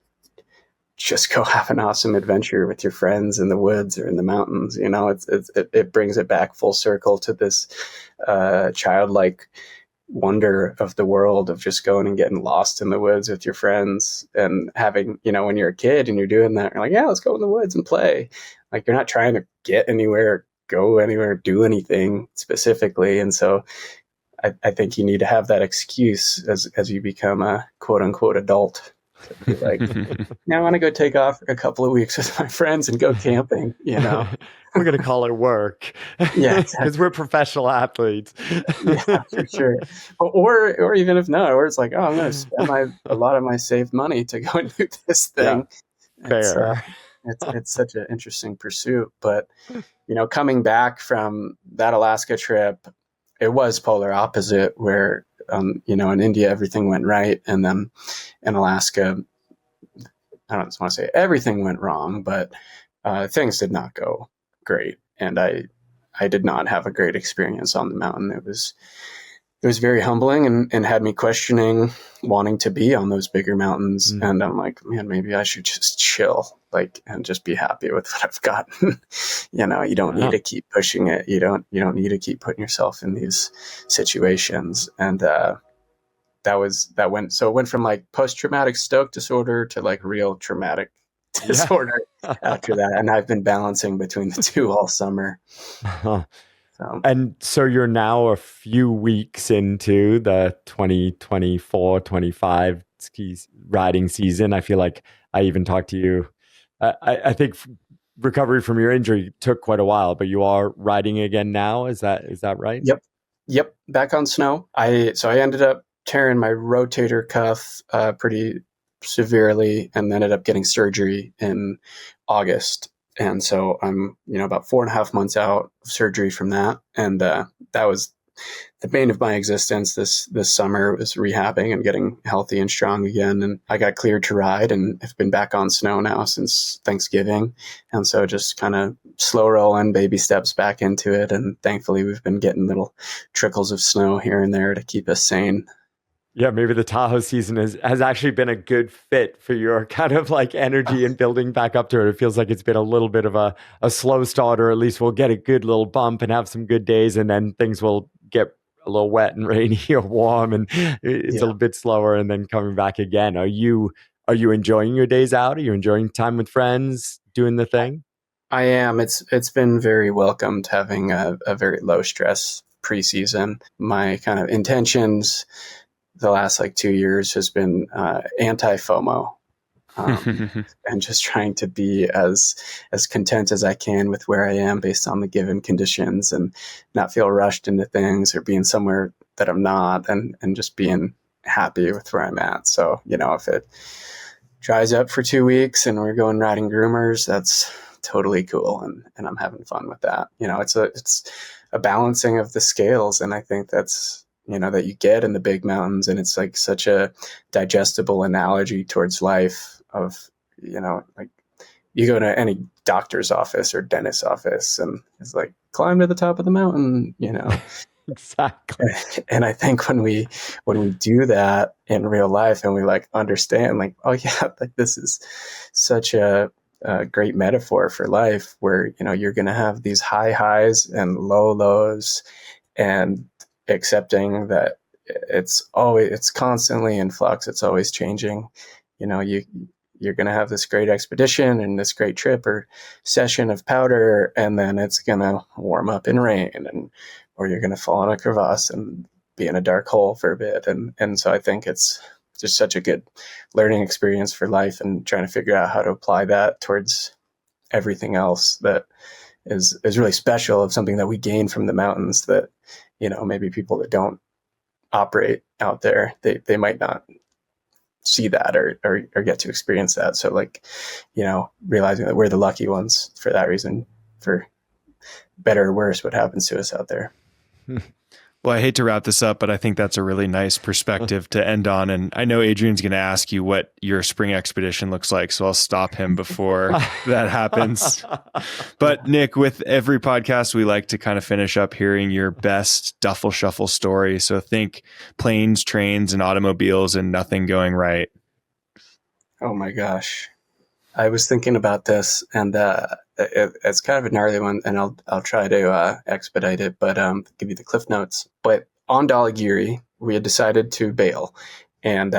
just go have an awesome adventure with your friends in the woods or in the mountains. It brings it back full circle to this childlike wonder of the world of just going and getting lost in the woods with your friends and having, when you're a kid and you're doing that, you're like, yeah, let's go in the woods and play. Like you're not trying to get anywhere, go anywhere, do anything specifically. And so I think you need to have that excuse as you become a quote unquote adult to be like, yeah, I want to go take off a couple of weeks with my friends and go camping, We're going to call it work. Yeah, because we're professional athletes. Yeah, for sure. Or even if not, or it's like, oh, I'm going to spend a lot of my saved money to go and do this thing. Yeah, fair. It's such an interesting pursuit. But, coming back from that Alaska trip, it was polar opposite where, in India, everything went right. And then in Alaska, I don't want to say everything went wrong, but things did not go great. And I did not have a great experience on the mountain. It was very humbling and had me questioning wanting to be on those bigger mountains. Mm. And I'm like, man, maybe I should just chill, and just be happy with what I've gotten. You don't need to keep pushing it. You don't need to keep putting yourself in these situations. And it went from like post-traumatic stoke disorder to like real traumatic disorder after that. And I've been balancing between the two all summer. And so you're now a few weeks into the 2024-25 ski riding season. I feel like I even talked to you. I think recovery from your injury took quite a while, but you are riding again now. Is that right? Yep. Back on snow. I ended up tearing my rotator cuff pretty severely and ended up getting surgery in August. And so I'm, about 4.5 months out of surgery from that. And that was the bane of my existence this summer, was rehabbing and getting healthy and strong again. And I got cleared to ride and have been back on snow now since Thanksgiving. And so just kind of slow rolling, baby steps back into it. And thankfully we've been getting little trickles of snow here and there to keep us sane. Yeah, maybe the Tahoe season has actually been a good fit for your kind of like energy and building back up to it. It feels like it's been a little bit of a slow start, or at least we'll get a good little bump and have some good days, and then things will get a little wet and rainy or warm, and it's a bit slower, and then coming back again. Are you enjoying your days out? Are you enjoying time with friends, doing the thing? I am. It's been very welcomed having a very low stress preseason. My kind of intentions the last 2 years has been anti-FOMO, and just trying to be as content as I can with where I am based on the given conditions, and not feel rushed into things or being somewhere that I'm not, and just being happy with where I'm at. So, if it dries up for 2 weeks and we're going riding groomers, that's totally cool. And I'm having fun with that. It's a balancing of the scales. And I think that's, that you get in the big mountains. And it's like such a digestible analogy towards life of, like you go to any doctor's office or dentist's office and it's like, climb to the top of the mountain, Exactly. And I think when we do that in real life and we like understand like, oh yeah, like this is such a great metaphor for life where, you're going to have these high highs and low lows, and accepting that it's constantly in flux. It's always changing. You're going to have this great expedition and this great trip or session of powder, and then it's going to warm up in rain, or you're going to fall in a crevasse and be in a dark hole for a bit. And so I think it's just such a good learning experience for life, and trying to figure out how to apply that towards everything else that is really special, of something that we gain from the mountains that, maybe people that don't operate out there, they might not see that or get to experience that. So like, realizing that we're the lucky ones for that reason, for better or worse, what happens to us out there. Well, I hate to wrap this up, but I think that's a really nice perspective to end on. And I know Adrian's going to ask you what your spring expedition looks like, so I'll stop him before that happens. But Nick, with every podcast, we like to kind of finish up hearing your best duffel shuffle story. So think planes, trains, and automobiles and nothing going right. Oh my gosh. I was thinking about this, and it's kind of a gnarly one, and I'll try to expedite it, but give you the cliff notes. But on Dhaulagiri, we had decided to bail and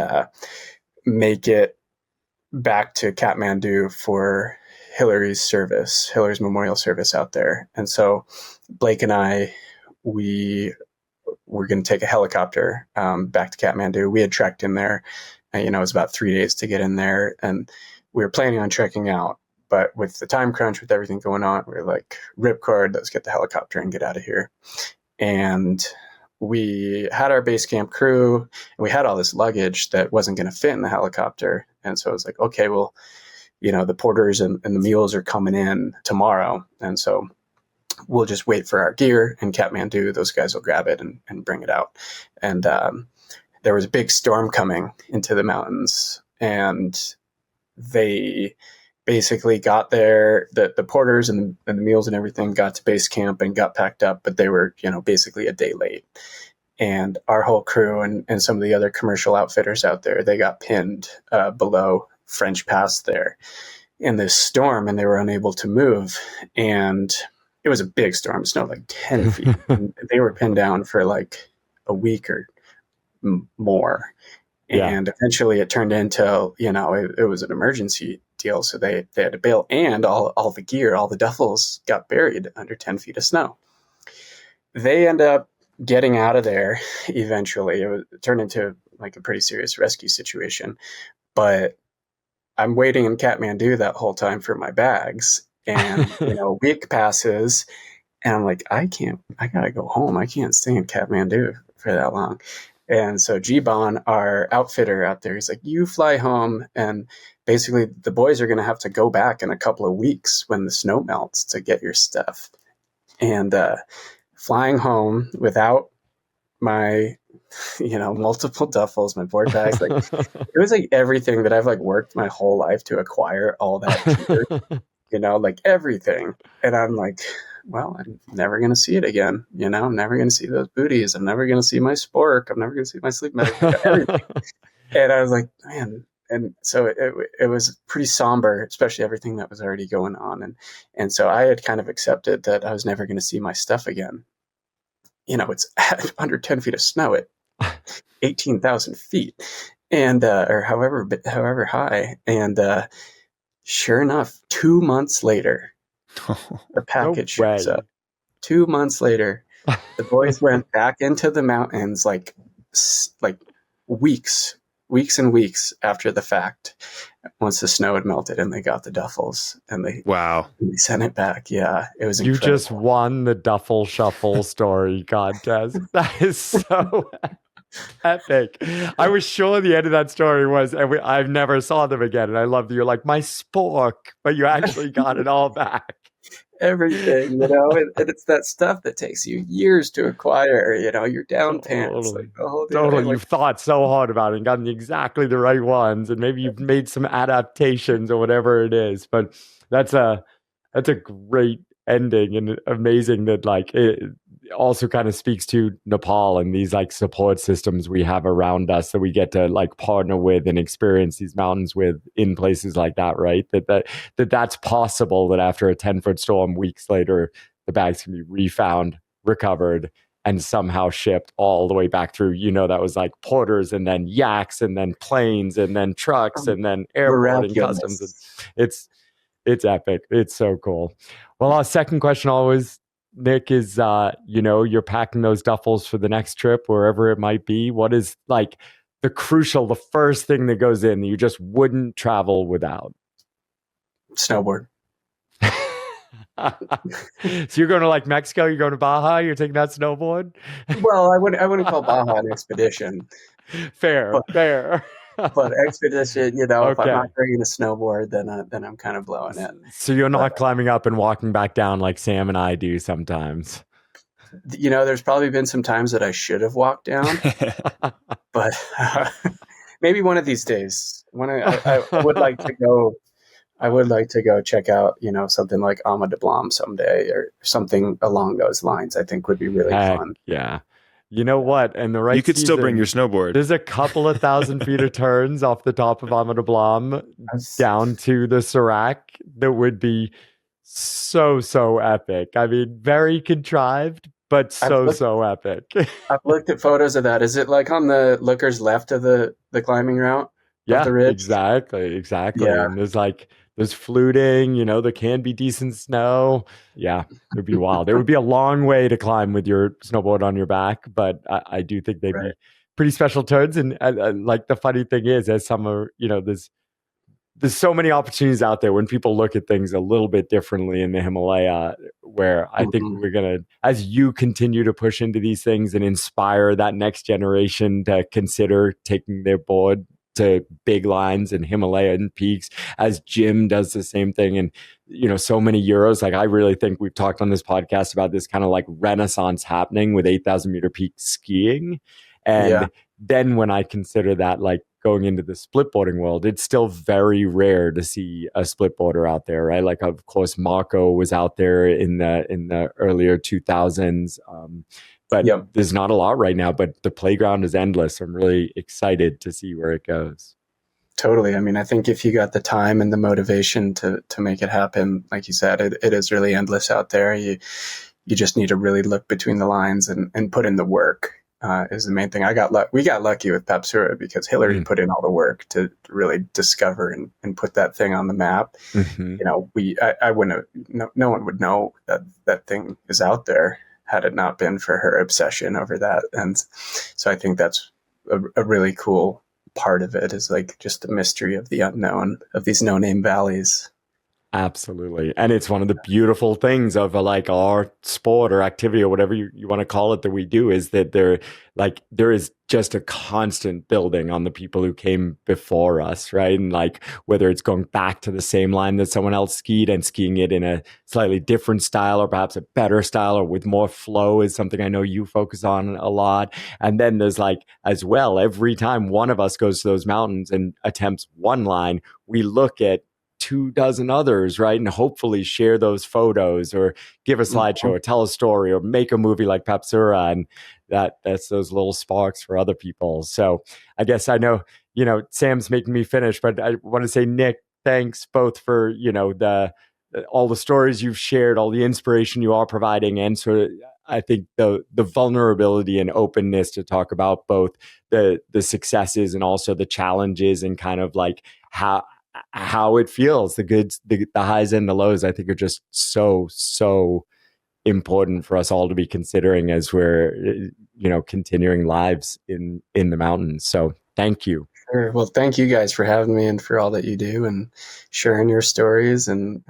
make it back to Kathmandu for Hilaree's memorial service out there. And so Blake and I, we were going to take a helicopter back to Kathmandu. We had trekked in there. It was about 3 days to get in there, and we were planning on trekking out, but with the time crunch, with everything going on, we were like, ripcord, let's get the helicopter and get out of here. And we had our base camp crew, and we had all this luggage that wasn't going to fit in the helicopter. And so I was like, okay, well, the porters and the mules are coming in tomorrow. And so we'll just wait for our gear in Kathmandu. Those guys will grab it and bring it out. And there was a big storm coming into the mountains, and they basically got there, the porters and the mules and everything got to base camp and got packed up, but they were, basically a day late. And our whole crew and some of the other commercial outfitters out there, they got pinned below French Pass there in this storm, and they were unable to move. And it was a big storm, snowed like 10 feet. And they were pinned down for like a week or more. Yeah. And eventually it turned into, it was an emergency deal. So they had to bail, and all the gear, all the duffels got buried under 10 feet of snow. They end up getting out of there eventually. It turned into like a pretty serious rescue situation. But I'm waiting in Kathmandu that whole time for my bags. And, a week passes, and I'm like, I got to go home. I can't stay in Kathmandu for that long. And so G-Bon, our outfitter out there, he's like, you fly home, and basically the boys are going to have to go back in a couple of weeks when the snow melts to get your stuff. And flying home without my, multiple duffels, my board bags, like it was like everything that I've like worked my whole life to acquire, all that gear, like everything. And I'm like, well, I'm never going to see it again. I'm never going to see those booties. I'm never going to see my spork. I'm never going to see my sleep medic, everything. And I was like, man. And so it was pretty somber, especially everything that was already going on. And so I had kind of accepted that I was never going to see my stuff again. It's under 10 feet of snow at 18,000 feet and, or however high. And, sure enough, 2 months later, the package shows up. 2 months later, the boys went back into the mountains like weeks weeks and weeks after the fact, once the snow had melted, and they got the duffels and they sent it back. Yeah, it was You incredible. just won the Duffel Shuffle story contest. That is so epic. I was sure the end of that story was, and I've never saw them again. And I love that you're like, my spork, but you actually got it all back. Everything, and it's that stuff that takes you years to acquire, your down pants, like the whole deal. Totally. You've thought so hard about it and gotten exactly the right ones, and maybe you've made some adaptations or whatever it is. But that's a great ending, and amazing that like it also kind of speaks to Nepal and these like support systems we have around us that we get to like partner with and experience these mountains with in places like that, right? That's possible, that after a 10-foot storm, weeks later, the bags can be refound, recovered, and somehow shipped all the way back through. That was like porters, and then yaks, and then planes, and then trucks, and then airport and customs. And it's epic. It's so cool. Well, our second question always, Nick, is you're packing those duffels for the next trip, wherever it might be. What is like the first thing that goes in that you just wouldn't travel without? Snowboard. So you're going to like Mexico, you're going to Baja, you're taking that snowboard? Well, I wouldn't call Baja an expedition. Fair. But expedition, if I'm not bringing a snowboard, then I'm kind of blowing it. So you're not climbing up and walking back down like Sam and I do sometimes. There's probably been some times that I should have walked down, but maybe one of these days. I would like to go. I would like to go check out, something like Ama de Blanc someday, or something along those lines. I think would be really fun. Yeah. You know what? And the right you could still bring your snowboard. There's a couple of 1,000 feet of turns off the top of Ama de Blanc down to the Serac that would be so epic. I mean, very contrived, but so epic. I've looked at photos of that. Is it like on the looker's left of the climbing route? Yeah, the ridge? Exactly. Yeah. And there's fluting, there can be decent snow. Yeah, it would be wild. It would be a long way to climb with your snowboard on your back, but I do think they'd be pretty special turns. And like the funny thing is, as summer, there's so many opportunities out there when people look at things a little bit differently in the Himalaya, where I think we're going to, as you continue to push into these things and inspire that next generation to consider taking their board to big lines and Himalayan peaks, as Jim does the same thing. And, so many Euros, like I really think we've talked on this podcast about this kind of like renaissance happening with 8,000 meter peak skiing. And then when I consider that, like going into the splitboarding world, it's still very rare to see a splitboarder out there, right? Like, of course, Marco was out there in the earlier 2000s. But there's not a lot right now, but the playground is endless. I'm really excited to see where it goes. Totally. I mean, I think if you got the time and the motivation to make it happen, like you said, it is really endless out there. You just need to really look between the lines and put in the work, is the main thing. We got lucky with Papsura because Hilaree put in all the work to really discover and put that thing on the map. I wouldn't have, no one would know that thing is out there had it not been for her obsession over that. And so I think that's a really cool part of it, is like just the mystery of the unknown of these no-name valleys. Absolutely. And it's one of the beautiful things of like our sport or activity or whatever you want to call it that we do, is that there is just a constant building on the people who came before us, right? And like whether it's going back to the same line that someone else skied and skiing it in a slightly different style or perhaps a better style or with more flow is something I know you focus on a lot. And then there's like, as well, every time one of us goes to those mountains and attempts one line, we look at 24 others, right? And hopefully share those photos or give a slideshow or tell a story or make a movie like Papsura. And that's those little sparks for other people. So I guess I know, Sam's making me finish, but I want to say, Nick, thanks both for, all the stories you've shared, all the inspiration you are providing, and sort of, I think the vulnerability and openness to talk about both the successes and also the challenges and kind of like how it feels, the goods, the highs and the lows, I think are just so important for us all to be considering as we're, continuing lives in the mountains. So thank you. Sure. Well, thank you guys for having me and for all that you do and sharing your stories and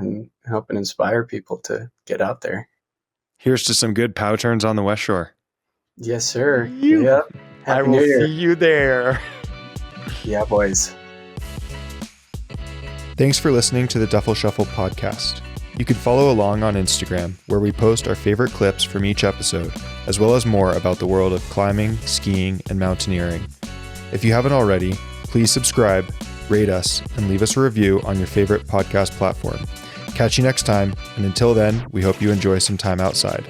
helping inspire people to get out there. Here's to some good POW turns on the West Shore. Yes, sir. You- Yeah. I Happy will New Year. see you there. Yeah, boys. Thanks for listening to the Duffel Shuffle podcast. You can follow along on Instagram, where we post our favorite clips from each episode, as well as more about the world of climbing, skiing, and mountaineering. If you haven't already, please subscribe, rate us, and leave us a review on your favorite podcast platform. Catch you next time, and until then, we hope you enjoy some time outside.